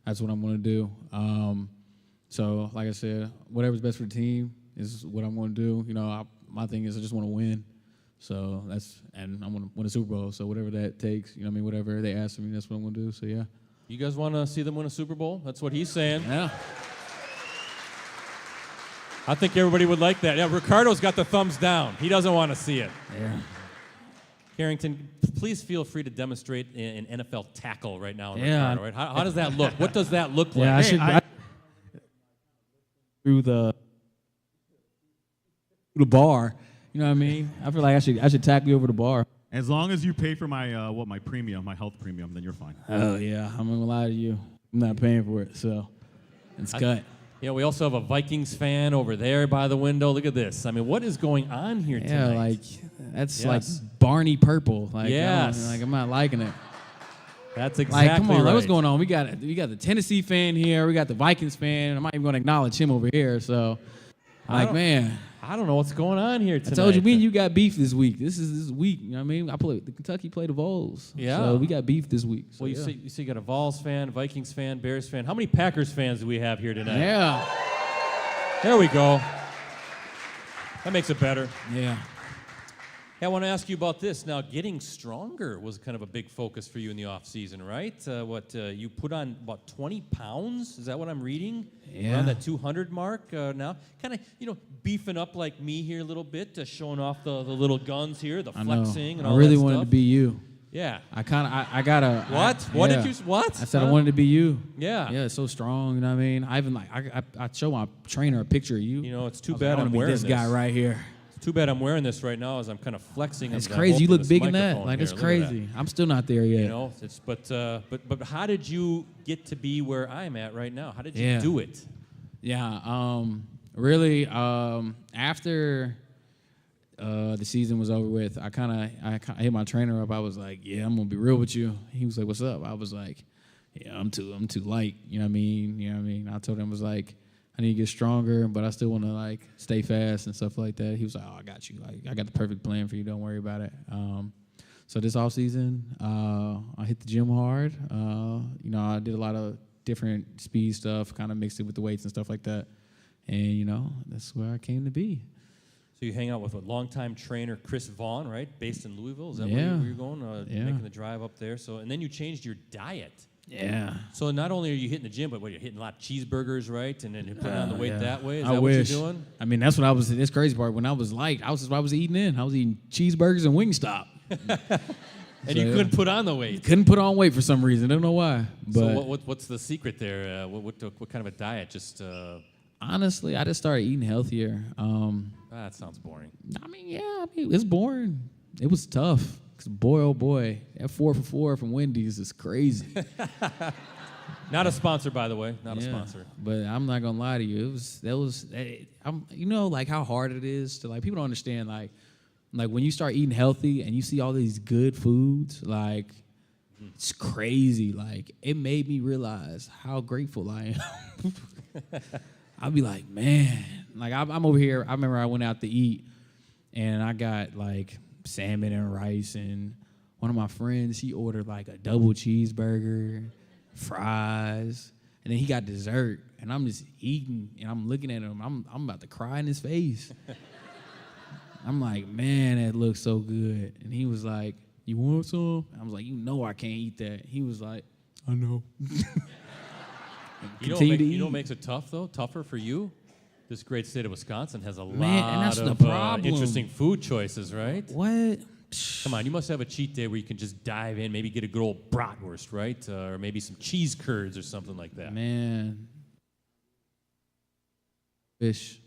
that's what I'm going to do. So, like I said, whatever's best for the team is what I'm going to do. You know, my thing is I just want to win. So and I'm going to win a Super Bowl. So whatever that takes, you know what I mean, whatever they ask of me, that's what I'm going to do. So, yeah. You guys want to see them win a Super Bowl? That's what he's saying. Yeah. I think everybody would like that. Yeah, Ricardo's got the thumbs down. He doesn't want to see it. Yeah. Carrington, please feel free to demonstrate an NFL tackle right now. Yeah. Ricardo, right? How does that look? What does that look like? Yeah, I through the bar. You know what I mean? I feel like I should tackle you over the bar. As long as you pay for my my premium, my health premium, then you're fine. Oh yeah, I'm gonna lie to you. I'm not paying for it, so it's cut. Yeah, we also have a Vikings fan over there by the window. Look at this. I mean, what is going on here tonight? Yeah, like that's like Barney purple. Like, yes. I'm not liking it. That's exactly like, come on, right. what's going on? We got the Tennessee fan here. We got the Vikings fan. I'm not even going to acknowledge him over here. So, Like, man. I don't know what's going on here tonight. I told you, me and you got beef this week. This week. You know what I mean? The Kentucky played the Vols. Yeah. So we got beef this week. So, well, you see you got a Vols fan, Vikings fan, Bears fan. How many Packers fans do we have here tonight? Yeah. There we go. That makes it better. Yeah. Hey, I want to ask you about this. Now, getting stronger was kind of a big focus for you in the off season, right? You put on about 20 pounds? Is that what I'm reading? Yeah. Around that 200 mark now. Kind of, beefing up like me here a little bit, showing off the little guns here, the flexing and all that stuff. I really wanted to be you. Yeah. I got a... What? What did you... What? I said I wanted to be you. Yeah. Yeah, it's so strong, you know what I mean? I even I show my trainer a picture of you. It's too bad I'm wearing wearing this guy right here. Too bad I'm wearing this right now as I'm kind of flexing. It's crazy. You look big in that. Like, it's crazy. I'm still not there yet. But how did you get to be where I'm at right now? How did you do it? Yeah. Really, after the season was over with, I hit my trainer up. I was like, yeah, I'm gonna be real with you. He was like, what's up? I was like, yeah, I'm too light. You know what I mean? I told him, I was like, I need to get stronger, but I still want to like stay fast and stuff like that. He was like, oh, I got you. Like, I got the perfect plan for you. Don't worry about it. So this off season, I hit the gym hard. I did a lot of different speed stuff, kind of mixed it with the weights and stuff like that. And, that's where I came to be. So you hang out with a longtime trainer, Chris Vaughn, right? Based in Louisville. Is that where you're going? Making the drive up there. So, and then you changed your diet. Yeah. So not only are you hitting the gym, but you're hitting a lot of cheeseburgers, right? And then you're putting on the weight that way. Is that what you're doing? I mean, that's what I was. This crazy part. When I was light, I was eating in. I was eating cheeseburgers and Wingstop. And you couldn't put on the weight. Couldn't put on weight for some reason. I don't know why. But so what's the secret there? What kind of a diet? Just honestly, I just started eating healthier. That sounds boring. I mean, it's boring. It was tough. Cause boy, oh boy, that 4 for $4 from Wendy's is crazy. Not a sponsor, by the way. Not a sponsor. But I'm not gonna lie to you. Like how hard it is to like people don't understand like when you start eating healthy and you see all these good foods, like it's crazy. Like it made me realize how grateful I am. I'll be like, man, like I'm over here. I remember I went out to eat and I got like salmon and rice, and one of my friends, he ordered like a double cheeseburger, fries, and then he got dessert, and I'm just eating, and I'm looking at him, I'm about to cry in his face. I'm like, man, that looks so good. And he was like, you want some? I was like, I can't eat that. He was like, I know. You know what makes it tough, though? Tougher for you? This great state of Wisconsin has a lot of interesting food choices, right? What? Come on, you must have a cheat day where you can just dive in, maybe get a good old bratwurst, right? Or maybe some cheese curds or something like that. Man. Fish.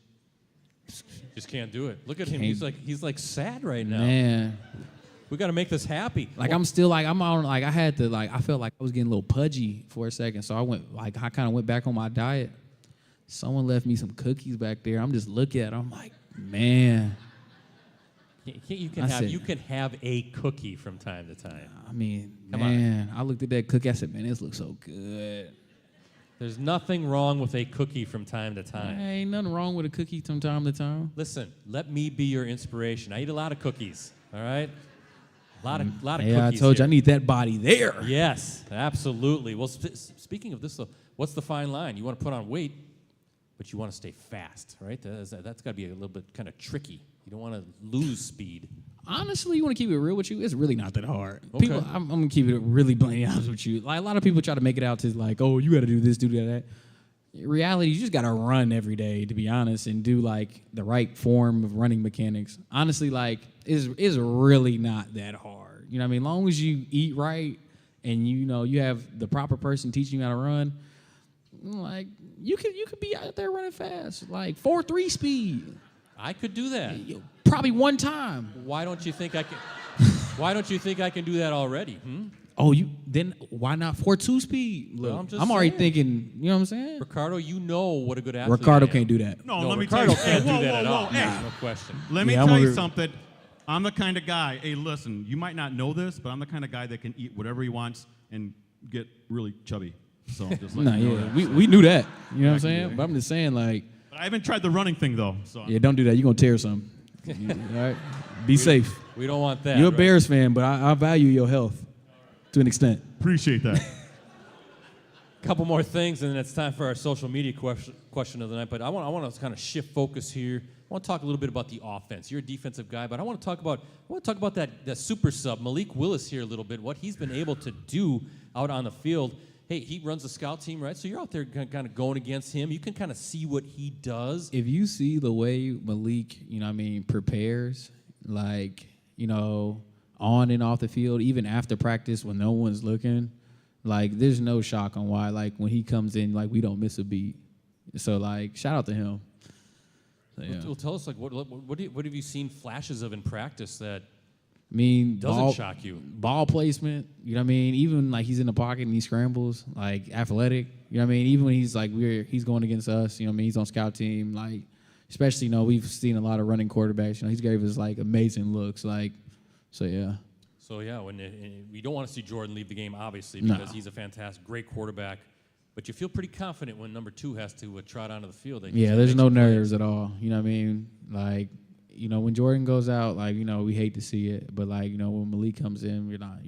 Just can't do it. Look at him. He's like sad right now. Man. We got to make this happy. Like I'm still like I'm on like I felt like I was getting a little pudgy for a second, so I kind of went back on my diet. Someone left me some cookies back there. I'm just looking at it. I'm like, man. You can have a cookie from time to time. I mean, man, I looked at that cookie. I said, man, this looks so good. There's nothing wrong with a cookie from time to time. Ain't nothing wrong with a cookie from time to time. Listen, let me be your inspiration. I eat a lot of cookies, all right? A lot of cookies. Yeah, I told you I need that body there. Yes, absolutely. Well, speaking of this, what's the fine line? You want to put on weight, but you want to stay fast, right? That's got to be a little bit kind of tricky. You don't want to lose speed. Honestly, you want to keep it real with you? It's really not that hard. Okay. People, I'm going to keep it really bluntly honest with you. Like a lot of people try to make it out to like, oh, you got to do this, do that. In reality, you just got to run every day, to be honest, and do like the right form of running mechanics. Honestly, like is really not that hard. You know what I mean? As long as you eat right and you have the proper person teaching you how to run, like you could be out there running fast, like 4.3 speed. I could do that. Probably one time. Why don't you think I can? Why don't you think I can do that already? Oh, then why not 4.2 speed? Look, Well, I'm already thinking. You know what I'm saying? Ricardo, you know what a good athlete Ricardo I am. can't do that. No, No, let me Ricardo tell you. can't do that at all. Hey, No question. let me Yeah, tell I'm you a- something. I'm the kind of guy. Hey, listen, you might not know this, but I'm the kind of guy that can eat whatever he wants and get really chubby. So just let Nah, you know yeah, that. we knew that. You know what I'm I can do saying? it. But I'm just saying, like, But I haven't tried the running thing, though. So Yeah, don't do that. You're going to tear something. All right? Be safe. We don't want that. You're a right? Bears fan, but I value your health to an extent. appreciate that. Couple more things, and then it's time for our social media question of the night. But I want to kind of shift focus here. I want to talk a little bit about the offense. You're a defensive guy, but I want to talk about that super sub, Malik Willis, here a little bit. What he's been able to do out on the field. Hey, he runs the scout team, right? So you're out there kind of going against him. You can kind of see what he does. If you see the way Malik, prepares, on and off the field, even after practice when no one's looking. There's no shock on why, when he comes in, we don't miss a beat. So, shout out to him. So, yeah. Well, tell us, what have you seen flashes of in practice that doesn't shock you? Ball placement, even, he's in the pocket and he scrambles, athletic, even when he's, he's going against us, he's on scout team, especially, we've seen a lot of running quarterbacks, he's gave us, amazing looks, so, yeah. So, yeah, we don't want to see Jordan leave the game, obviously, because he's a fantastic, great quarterback. But you feel pretty confident when number 2 has to trot onto the field. Yeah, there's no nerves at all. You know what I mean? When Jordan goes out, we hate to see it. But, when Malik comes in, you're not,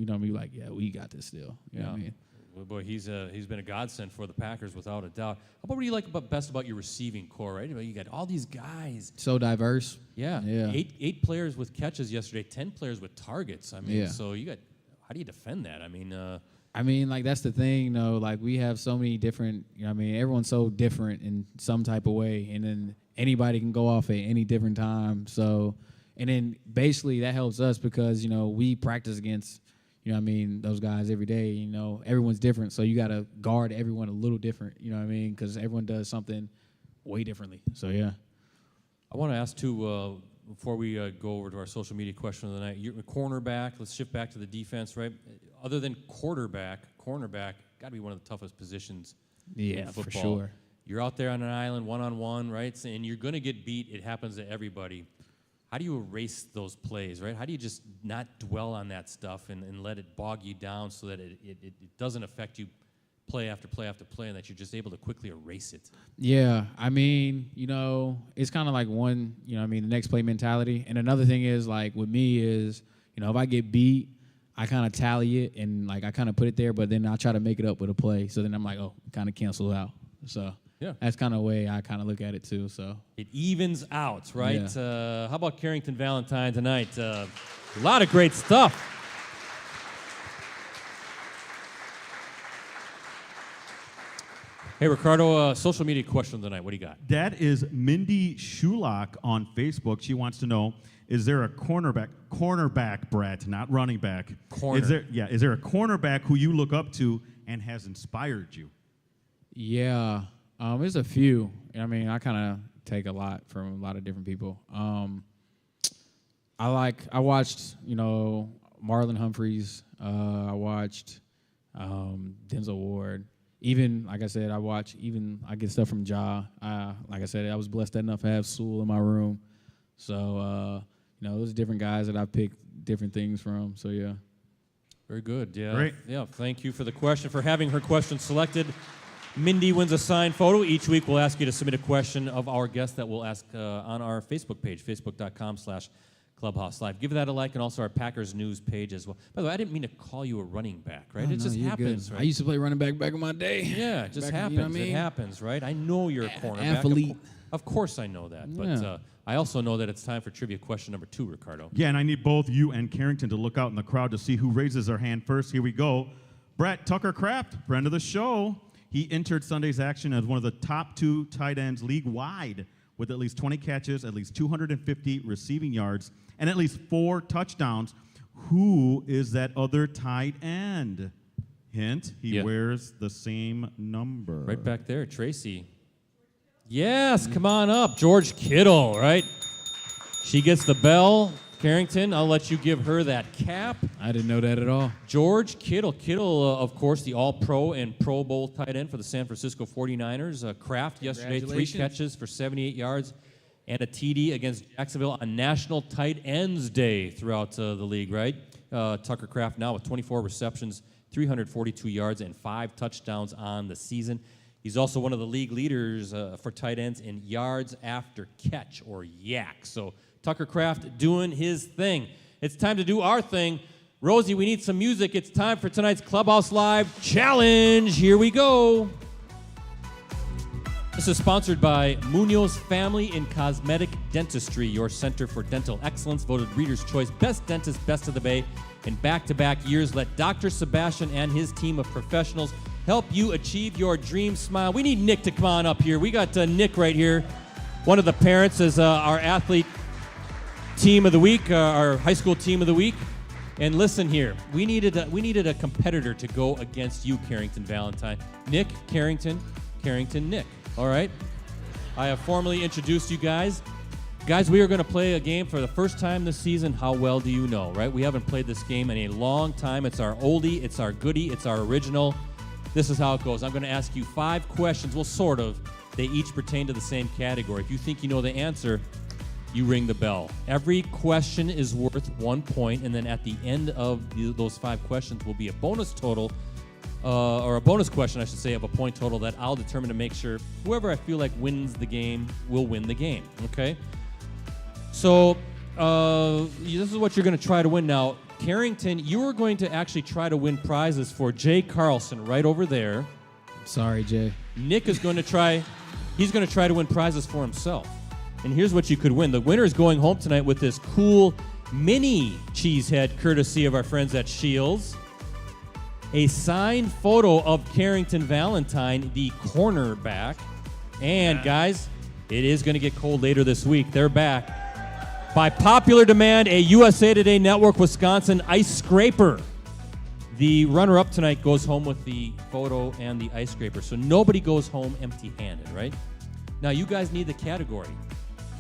yeah, we got this still. You know what I mean? Well, boy, he's been a godsend for the Packers without a doubt. What do you like best about your receiving core, right? You got all these guys. So diverse. Yeah. 8 players with catches yesterday, 10 players with targets. So you got, how do you defend that? That's the thing, we have so many different, everyone's so different in some type of way, and then anybody can go off at any different time. So, and then basically that helps us because, we practice against, those guys every day, everyone's different. So you got to guard everyone a little different, because everyone does something way differently. So, yeah. I want to ask, too, before we go over to our social media question of the night, you're a cornerback. Let's shift back to the defense, right? Other than cornerback, got to be one of the toughest positions in football. For sure. You're out there on an island, one-on-one, right? And you're going to get beat. It happens to everybody. How do you erase those plays, right? How do you just not dwell on that stuff and let it bog you down so that it doesn't affect you play after play after play and that you're just able to quickly erase it? Yeah, it's kind of like one, the next play mentality. And another thing is, with me is, if I get beat, I kind of tally it and, I kind of put it there, but then I try to make it up with a play. So then I'm like, kind of cancel out. So yeah, that's kind of the way I kind of look at it too. So it evens out, right? Yeah. How about Carrington Valentine tonight? A lot of great stuff. Hey, Ricardo, social media question of the night. What do you got? That is Mindy Shulock on Facebook. She wants to know, is there a cornerback, Brett, not running back? Is there a cornerback who you look up to and has inspired you? Yeah, there's a few. I kind of take a lot from a lot of different people. I watched, Marlon Humphreys. I watched Denzel Ward. Even, like I said, I get stuff from Ja. Like I said, I was blessed enough to have Sewell in my room. So, those are different guys that I picked different things from. So, yeah. Very good. Yeah. Great. Yeah. Thank you for the question, for having her question selected. Mindy wins a signed photo. Each week, we'll ask you to submit a question of our guest that we'll ask on our Facebook page, facebook.com/Clubhouse Live. Give that a like, and also our Packers News page as well. By the way, I didn't mean to call you a running back, right? It just happens, right? I used to play running back in my day. Yeah, it just happens. It happens, right? I know you're a cornerback. Athlete. Of course I know that. But I also know that it's time for trivia question number 2, Ricardo. Yeah, and I need both you and Carrington to look out in the crowd to see who raises their hand first. Here we go. Brett Tucker Kraft, friend of the show. He entered Sunday's action as one of the top 2 tight ends league-wide with at least 20 catches, at least 250 receiving yards, and at least 4 touchdowns. Who is that other tight end? Hint, he wears the same number. Right back there, Tracy. Yes, come on up. George Kittle, right? She gets the bell. Carrington, I'll let you give her that cap. I didn't know that at all. George Kittle. Kittle, of course, the All-Pro and Pro Bowl tight end for the San Francisco 49ers. Kraft yesterday, 3 catches for 78 yards and a TD against Jacksonville on National Tight Ends Day throughout the league, right? Tucker Kraft now with 24 receptions, 342 yards, and 5 touchdowns on the season. He's also one of the league leaders for tight ends in yards after catch, or YAC. So Tucker Kraft doing his thing. It's time to do our thing. Rosie, we need some music. It's time for tonight's Clubhouse Live Challenge. Here we go. This is sponsored by Munoz Family in Cosmetic Dentistry, your center for dental excellence, voted Reader's Choice Best Dentist, Best of the Bay. In back-to-back years, let Dr. Sebastian and his team of professionals help you achieve your dream smile. We need Nick to come on up here. We got Nick right here, one of the parents as our athlete team of the week, our high school team of the week. And listen here, we needed a competitor to go against you, Carrington Valentine. Nick, Carrington, Nick. All right? I have formally introduced you guys. Guys, we are going to play a game for the first time this season. How well do you know, right? We haven't played this game in a long time. It's our oldie, it's our goodie, it's our original. This is how it goes. I'm going to ask you 5 questions. Well, sort of. They each pertain to the same category. If you think you know the answer, you ring the bell. Every question is worth 1 point, and then at the end of those 5 questions will be a bonus total, or a bonus question, I should say, of a point total that I'll determine to make sure whoever I feel like wins the game will win the game, okay? So this is what you're going to try to win now. Carrington, you are going to actually try to win prizes for Jay Carlson right over there. Sorry, Jay. Nick is going to try, he's going to try to win prizes for himself. And here's what you could win. The winner is going home tonight with this cool mini cheese head courtesy of our friends at Shields. A signed photo of Carrington Valentine, the cornerback. And guys, it is going to get cold later this week. They're back. By popular demand, a USA Today Network Wisconsin ice scraper. The runner-up tonight goes home with the photo and the ice scraper. So nobody goes home empty-handed, right? Now, you guys need the category.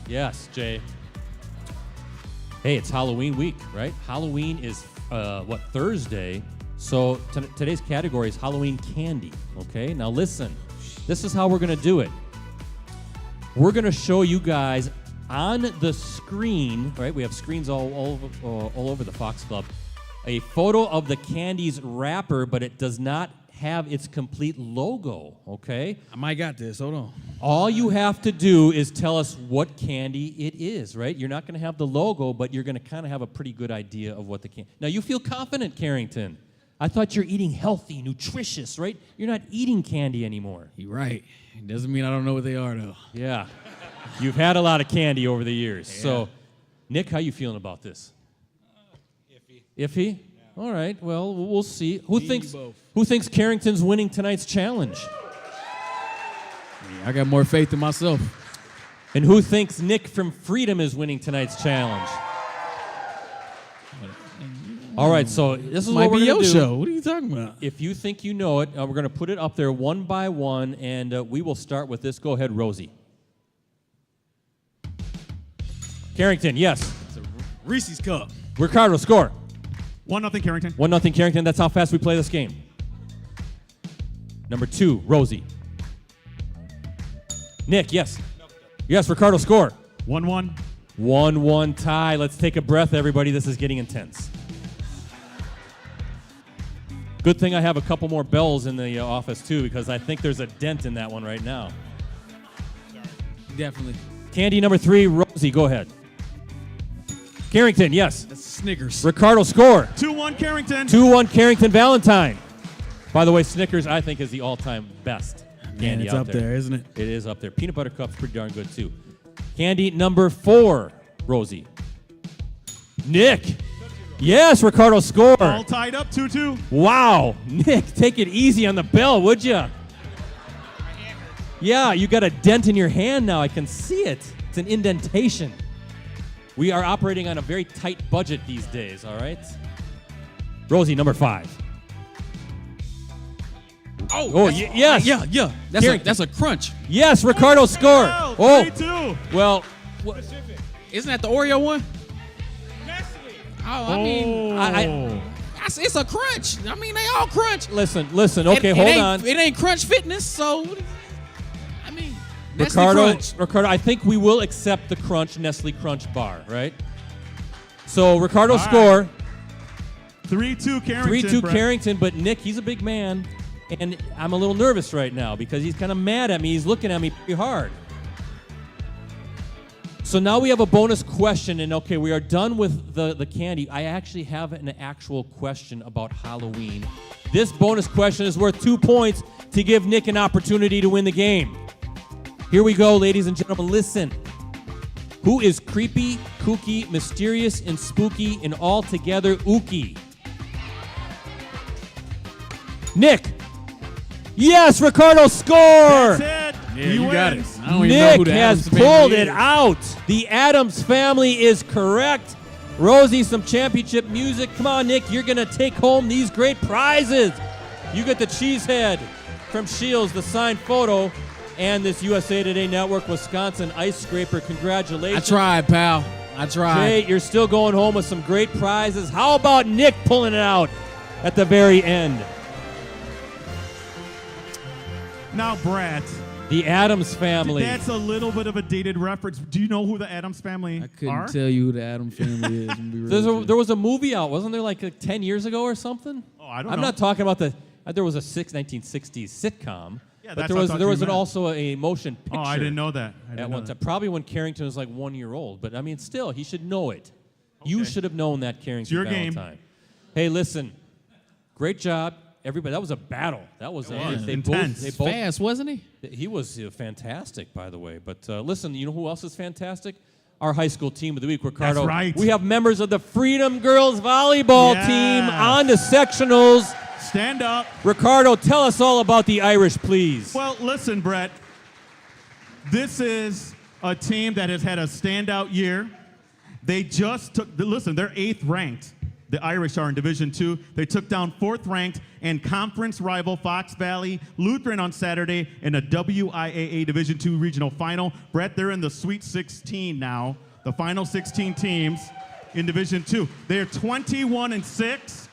Yes, Jay. Hey, it's Halloween week, right? Halloween is, Thursday? So today's category is Halloween candy, okay? Now listen, this is how we're going to do it. We're going to show you guys on the screen, right? We have screens all over the Fox Club. A photo of the candy's wrapper, but it does not have its complete logo, okay? I might got this. Hold on. All you have to do is tell us what candy it is, right? You're not going to have the logo, but you're going to kind of have a pretty good idea of what the candy. Now, you feel confident, Carrington. I thought you're eating healthy, nutritious, right? You're not eating candy anymore. You're right. It doesn't mean I don't know what they are, though. Yeah. You've had a lot of candy over the years. Yeah. So, Nick, how you feeling about this? Iffy. Iffy? Yeah. All right. Well, we'll see. Who thinks Carrington's winning tonight's challenge? I got more faith in myself. And who thinks Nick from Freedom is winning tonight's challenge? All right, so this is what we're going to do. Show. What are you talking about? If you think you know it, we're going to put it up there one by one, and we will start with this. Go ahead, Rosie. Carrington, yes. It's a Reese's Cup. Ricardo, score. 1-0 Carrington. 1-0 Carrington. That's how fast we play this game. Number 2, Rosie. Nick, yes. Yes, Ricardo, score. 1-1. 1-1 tie. Let's take a breath, everybody. This is getting intense. Good thing I have a couple more bells in the office, too, because I think there's a dent in that one right now. Definitely. Candy number 3, Rosie, go ahead. Carrington, yes. That's Snickers. Ricardo, score. 2-1 Carrington. 2-1 Carrington Valentine. By the way, Snickers, I think, is the all-time best candy it's out up there, isn't it? It is up there. Peanut butter cup's pretty darn good, too. Candy number 4, Rosie. Nick. Yes, Ricardo, score. All tied up, 2-2. Wow. Nick, take it easy on the bell, would you? Yeah, you got a dent in your hand now. I can see it. It's an indentation. We are operating on a very tight budget these days, all right? Rosie, number 5. Yes. Yeah. That's a crunch. Yes, Ricardo, score. Oh, 3-2. Well, Isn't that the Oreo one? I mean, it's a crunch. I mean, they all crunch. Listen. Okay, hold on. It ain't Crunch Fitness, so I mean, that's the crunch. Ricardo, I think we will accept the Crunch Nestle Crunch bar, right? So Ricardo, score. 3-2 Carrington. 3-2 Carrington, but Nick, he's a big man. And I'm a little nervous right now because he's kind of mad at me. He's looking at me pretty hard. So now we have a bonus question, and okay, we are done with the candy. I actually have an actual question about Halloween. This bonus question is worth 2 points to give Nick an opportunity to win the game. Here we go, ladies and gentlemen. Listen. Who is creepy, kooky, mysterious, and spooky, and altogether ooky? Nick. Yes, Ricardo score. That's it. Yeah, you got it. I don't even know Nick who the has Addams pulled family it is. out. The Addams family is correct. Rosie, some championship music. Come on, Nick. You're going to take home these great prizes. You get the cheesehead from Shields, the signed photo, and this USA Today Network Wisconsin ice scraper. Congratulations. I tried, pal. I tried. Jay, you're still going home with some great prizes. How about Nick pulling it out at the very end? Now, Brett. The Addams family. That's a little bit of a dated reference. Do you know who the Addams family I couldn't are? tell you who the Addams family is. I'm gonna be real with There you. was a movie out, wasn't there, like 10 years ago or something? Oh, I don't I'm know. not talking about there was a 1960s sitcom, Yeah, but that's there what I was thought there you was meant. also a motion picture. Oh, I didn't know that. At one time, probably when Carrington was like 1 year old. But I mean, still, he should know it. You Okay. should have known that, Carrington your game. Valentine. Hey, listen, great job, everybody. That was a battle. That was was. they Intense. Both, they both. Fast, wasn't he? He was fantastic, by the way. But listen, you know who else is fantastic? Our high school team of the week, Ricardo. That's right. We have members of the Freedom Girls Volleyball Yes. team on to sectionals. Stand up. Ricardo, tell us all about the Irish, please. Well, listen, Brett. This is a team that has had a standout year. They just took, listen, they're 8th ranked. The Irish are in Division II. They took down 4th ranked and conference rival Fox Valley Lutheran on Saturday in a WIAA Division II regional final. Brett, they're in the Sweet 16 now, the final 16 teams in Division II. They're 21-6.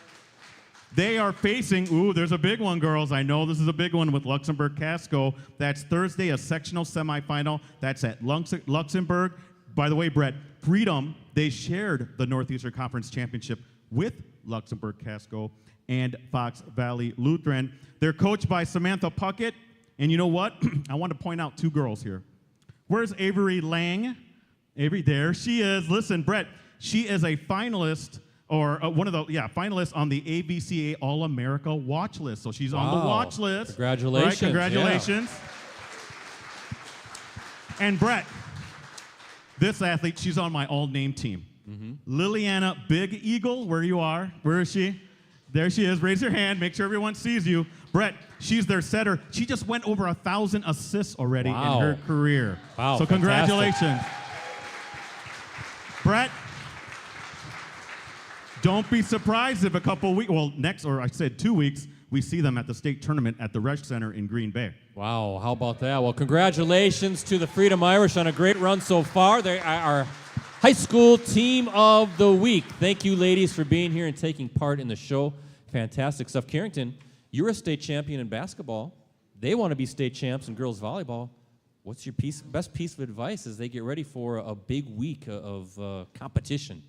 They are facing, there's a big one, girls. I know this is a big one with Luxembourg-Casco. That's Thursday, a sectional semifinal. That's at Luxembourg. By the way, Brett, Freedom, they shared the Northeastern Conference Championship with Luxembourg-Casco and Fox Valley Lutheran. They're coached by Samantha Puckett. And you know what? I want to point out 2 girls here. Where's Avery Lang? Avery, there she is. Listen, Brett, she is a finalist or one of the finalists on the AVCA All-America watch list. So she's on the watch list. Congratulations. Right? Congratulations. Yeah. And Brett, this athlete, she's on my all-name team. Liliana Big Eagle, where you are. Where is she? There she is. Raise your hand. Make sure everyone sees you. Brett, she's their setter. She just went over 1,000 assists already in her career. Wow, So congratulations. Brett, don't be surprised if a couple weeks, next, or I said 2 weeks, we see them at the state tournament at the Resch Center in Green Bay. Wow, how about that? Well, congratulations to the Freedom Irish on a great run so far. They are our high school team of the week. Thank you, ladies, for being here and taking part in the show. Fantastic stuff. Carrington, you're a state champion in basketball. They want to be state champs in girls volleyball. What's your best piece of advice as they get ready for a big week of competition?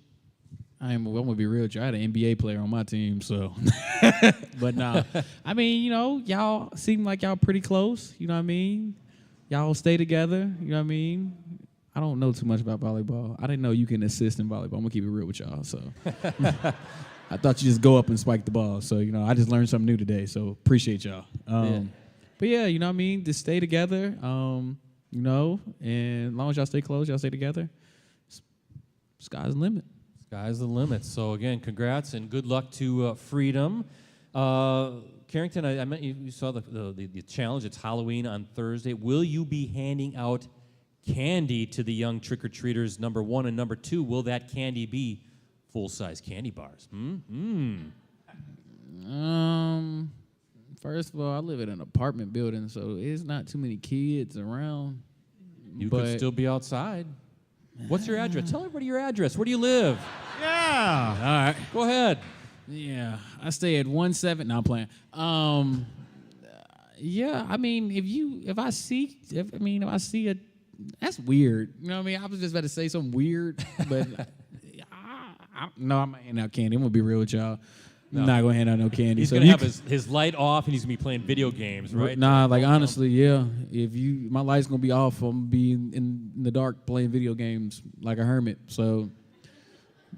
I'm going to be real with you. I had an NBA player on my team, so. But nah. I mean, y'all seem like y'all pretty close. You know what I mean? Y'all stay together. You know what I mean? I don't know too much about volleyball. I didn't know you can assist in volleyball. I'm going to keep it real with y'all. So I thought you just go up and spike the ball. So, I just learned something new today. So appreciate y'all. But yeah, you know what I mean? Just stay together. And as long as y'all stay close, y'all stay together, sky's the limit. Sky's the limit. So again, congrats and good luck to Freedom. Carrington, I meant you saw the challenge. It's Halloween on Thursday. Will you be handing out candy to the young trick-or-treaters, number 1 and number 2? Will that candy be full-size candy bars? First of all, I live in an apartment building, so it's not too many kids around. You could still be outside. What's your address? Tell everybody your address. Where do you live? Yeah. All right. Go ahead. Yeah, I stay at 17. No, I'm playing. Yeah, I mean, if I see a, that's weird. You know what I mean? I was just about to say something weird, but no, I'm not handing out candy. I'm gonna be real with y'all. No. Not gonna hand out no candy. He's so gonna you have his light off, and he's gonna be playing video games, right? Nah, like honestly, yeah. If my light's gonna be off, I'm gonna be in the dark playing video games like a hermit. So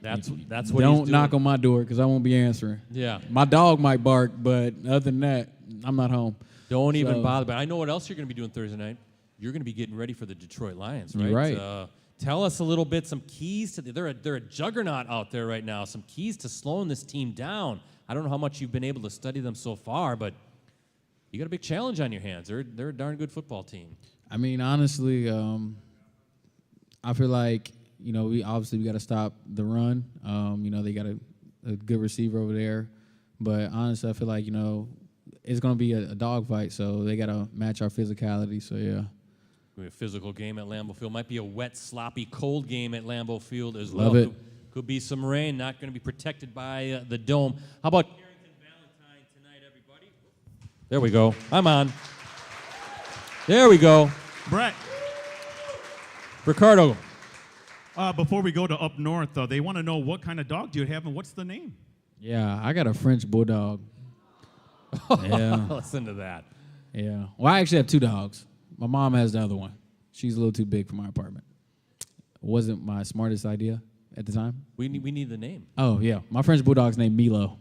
that's what don't he's doing. knock on my door because I won't be answering. Yeah. My dog might bark, but other than that, I'm not home. Don't even So- bother. But I know what else you're gonna be doing Thursday night. You're gonna be getting ready for the Detroit Lions, right? You're right. Tell us a little bit, some keys to they're a juggernaut out there right now. Some keys to slowing this team down. I don't know how much you've been able to study them so far, but you got a big challenge on your hands. They're a darn good football team. I mean, honestly, I feel like we got to stop the run. They got a good receiver over there, but honestly, I feel like it's gonna be a dogfight. So they got to match our physicality. So yeah. A physical game at Lambeau Field. Might be a wet, sloppy, cold game at Lambeau Field as well. Love it. Could be some rain. Not going to be protected by the dome. How about Carrington Valentine tonight, everybody? There we go. I'm on. There we go. Brett, Ricardo. before we go to up north, they want to know what kind of dog do you have and what's the name? Yeah, I got a French bulldog. Yeah, Listen to that. yeah. Well, I actually have 2 dogs. My mom has the other one. She's a little too big for my apartment. Wasn't my smartest idea at the time. We need the name. Oh, yeah. My French bulldog's named Milo.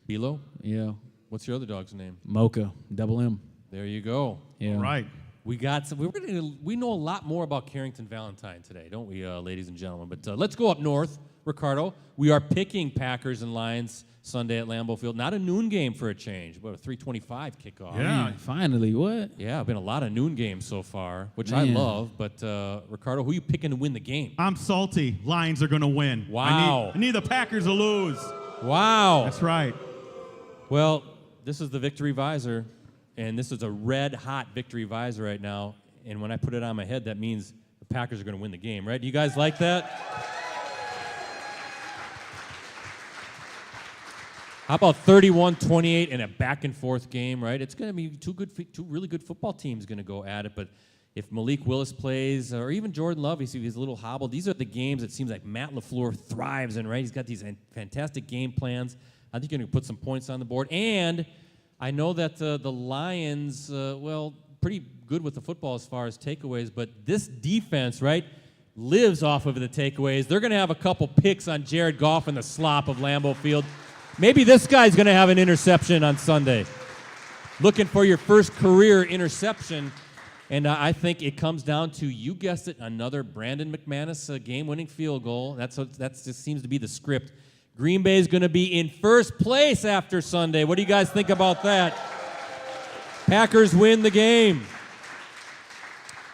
Bilo? Yeah. What's your other dog's name? Mocha, double M. There you go. Yeah. All right. We know a lot more about Carrington Valentine today, don't we, ladies and gentlemen? But let's go up north, Ricardo. We are picking Packers and Lions Sunday at Lambeau Field. Not a noon game for a change, but a 3:25 kickoff. Yeah. Finally, what? Yeah, been a lot of noon games so far, which I Man. love. But Ricardo, who are you picking to win the game? I'm salty. Lions are going to win. Wow. I need the Packers to lose. Wow. That's right. Well, this is the victory visor, and this is a red-hot victory visor right now. And when I put it on my head, that means the Packers are going to win the game, right? Do you guys like that? How about 31-28 in a back-and-forth game, right? It's going to be two really good football teams going to go at it. But if Malik Willis plays, or even Jordan Love, he's a little hobbled. These are the games it seems like Matt LaFleur thrives in, right? He's got these fantastic game plans. I think you're going to put some points on the board. And I know that the Lions, pretty good with the football as far as takeaways. But this defense, right, lives off of the takeaways. They're going to have a couple picks on Jared Goff in the slop of Lambeau Field. Maybe this guy's going to have an interception on Sunday. Looking for your first career interception. And I think it comes down to, you guessed it, another Brandon McManus game-winning field goal. That just seems to be the script. Green Bay is going to be in first place after Sunday. What do you guys think about that? Packers win the game.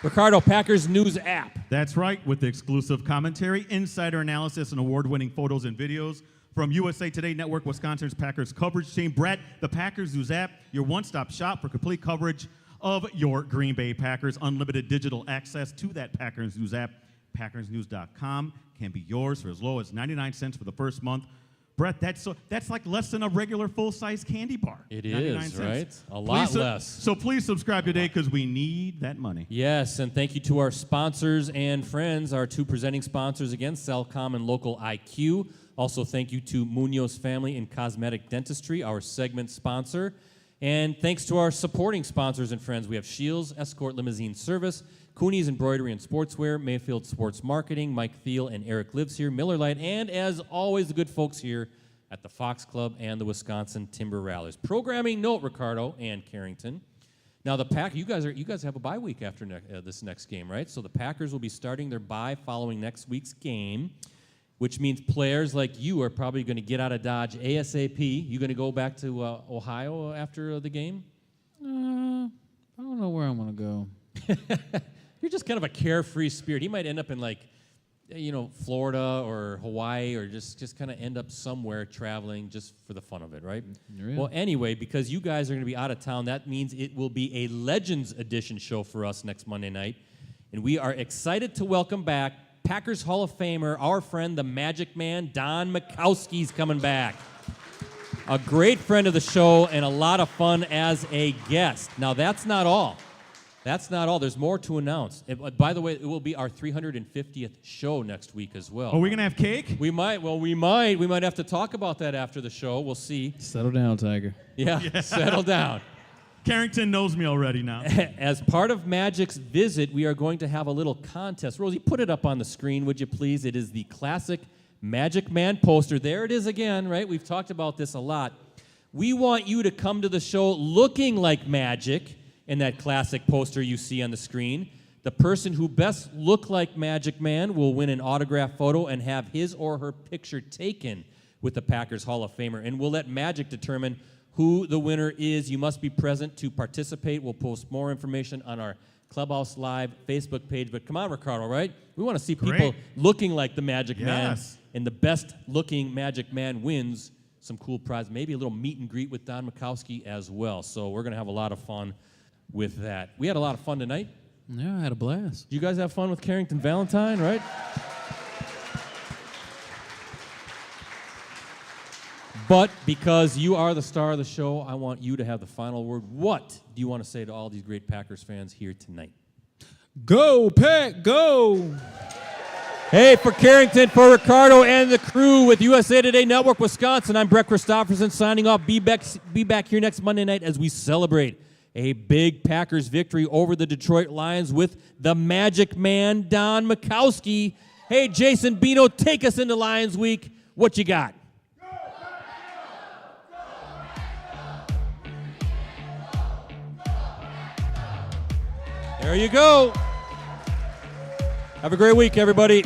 Ricardo, Packers News app. That's right, with exclusive commentary, insider analysis, and award-winning photos and videos from USA Today Network, Wisconsin's Packers coverage team. Brett, the Packers News app, your one-stop shop for complete coverage of your Green Bay Packers. Unlimited digital access to that Packers News app. PackersNews.com can be yours for as low as 99 cents for the first month. Brett, that's like less than a regular full-size candy bar. It 99 is, cents. right? A lot less. So please subscribe today because we need that money. Yes, and thank you to our sponsors and friends, our 2 presenting sponsors again, Cellcom and Local IQ. Also, thank you to Munoz Family and Cosmetic Dentistry, our segment sponsor. And thanks to our supporting sponsors and friends. We have Shields Escort Limousine Service, Cooney's Embroidery and Sportswear, Mayfield Sports Marketing, Mike Thiel and Eric Lives here, Miller Lite, and as always, the good folks here at the Fox Club and the Wisconsin Timber Rattlers. Programming note, Ricardo and Carrington. Now, the you guys have a bye week after this next game, right? So the Packers will be starting their bye following next week's game, which means players like you are probably going to get out of Dodge ASAP. You going to go back to Ohio after the game? I don't know where I'm going to go. You're just kind of a carefree spirit. He might end up in Florida or Hawaii, or just kind of end up somewhere traveling just for the fun of it, right? Really? Well, anyway, because you guys are going to be out of town, that means it will be a Legends Edition show for us next Monday night. And we are excited to welcome back Packers Hall of Famer, our friend, the Magic Man, Don Mikowski's coming back. A great friend of the show and a lot of fun as a guest. Now, that's not all. That's not all. There's more to announce. By the way, it will be our 350th show next week as well. Are we going to have cake? We might. Well, we might. We might have to talk about that after the show. We'll see. Settle down, Tiger. Yeah. Settle down. Carrington knows me already now. As part of Magic's visit, we are going to have a little contest. Rosie, put it up on the screen, would you please? It is the classic Magic Man poster. There it is again, right? We've talked about this a lot. We want you to come to the show looking like Magic in that classic poster you see on the screen. The person who best look like Magic Man will win an autographed photo and have his or her picture taken with the Packers Hall of Famer. And we'll let Magic determine who the winner is. You must be present to participate. We'll post more information on our Clubhouse Live Facebook page. But come on, Ricardo, right? We want to see people looking like the Magic Man. And the best looking Magic Man wins some cool prize. Maybe a little meet and greet with Don Mikowski as well. So we're going to have a lot of fun with that. We had a lot of fun tonight. Yeah, I had a blast. You guys have fun with Carrington Valentine, right? But because you are the star of the show, I want you to have the final word. What do you want to say to all these great Packers fans here tonight? Go, Pack, go! Hey, for Carrington, for Ricardo, and the crew with USA Today Network Wisconsin, I'm Brett Christopherson signing off. Be back here next Monday night as we celebrate a big Packers victory over the Detroit Lions with the Magic Man, Don Mikowski. Hey, Jason Bino, take us into Lions Week. What you got? There you go. Have a great week, everybody.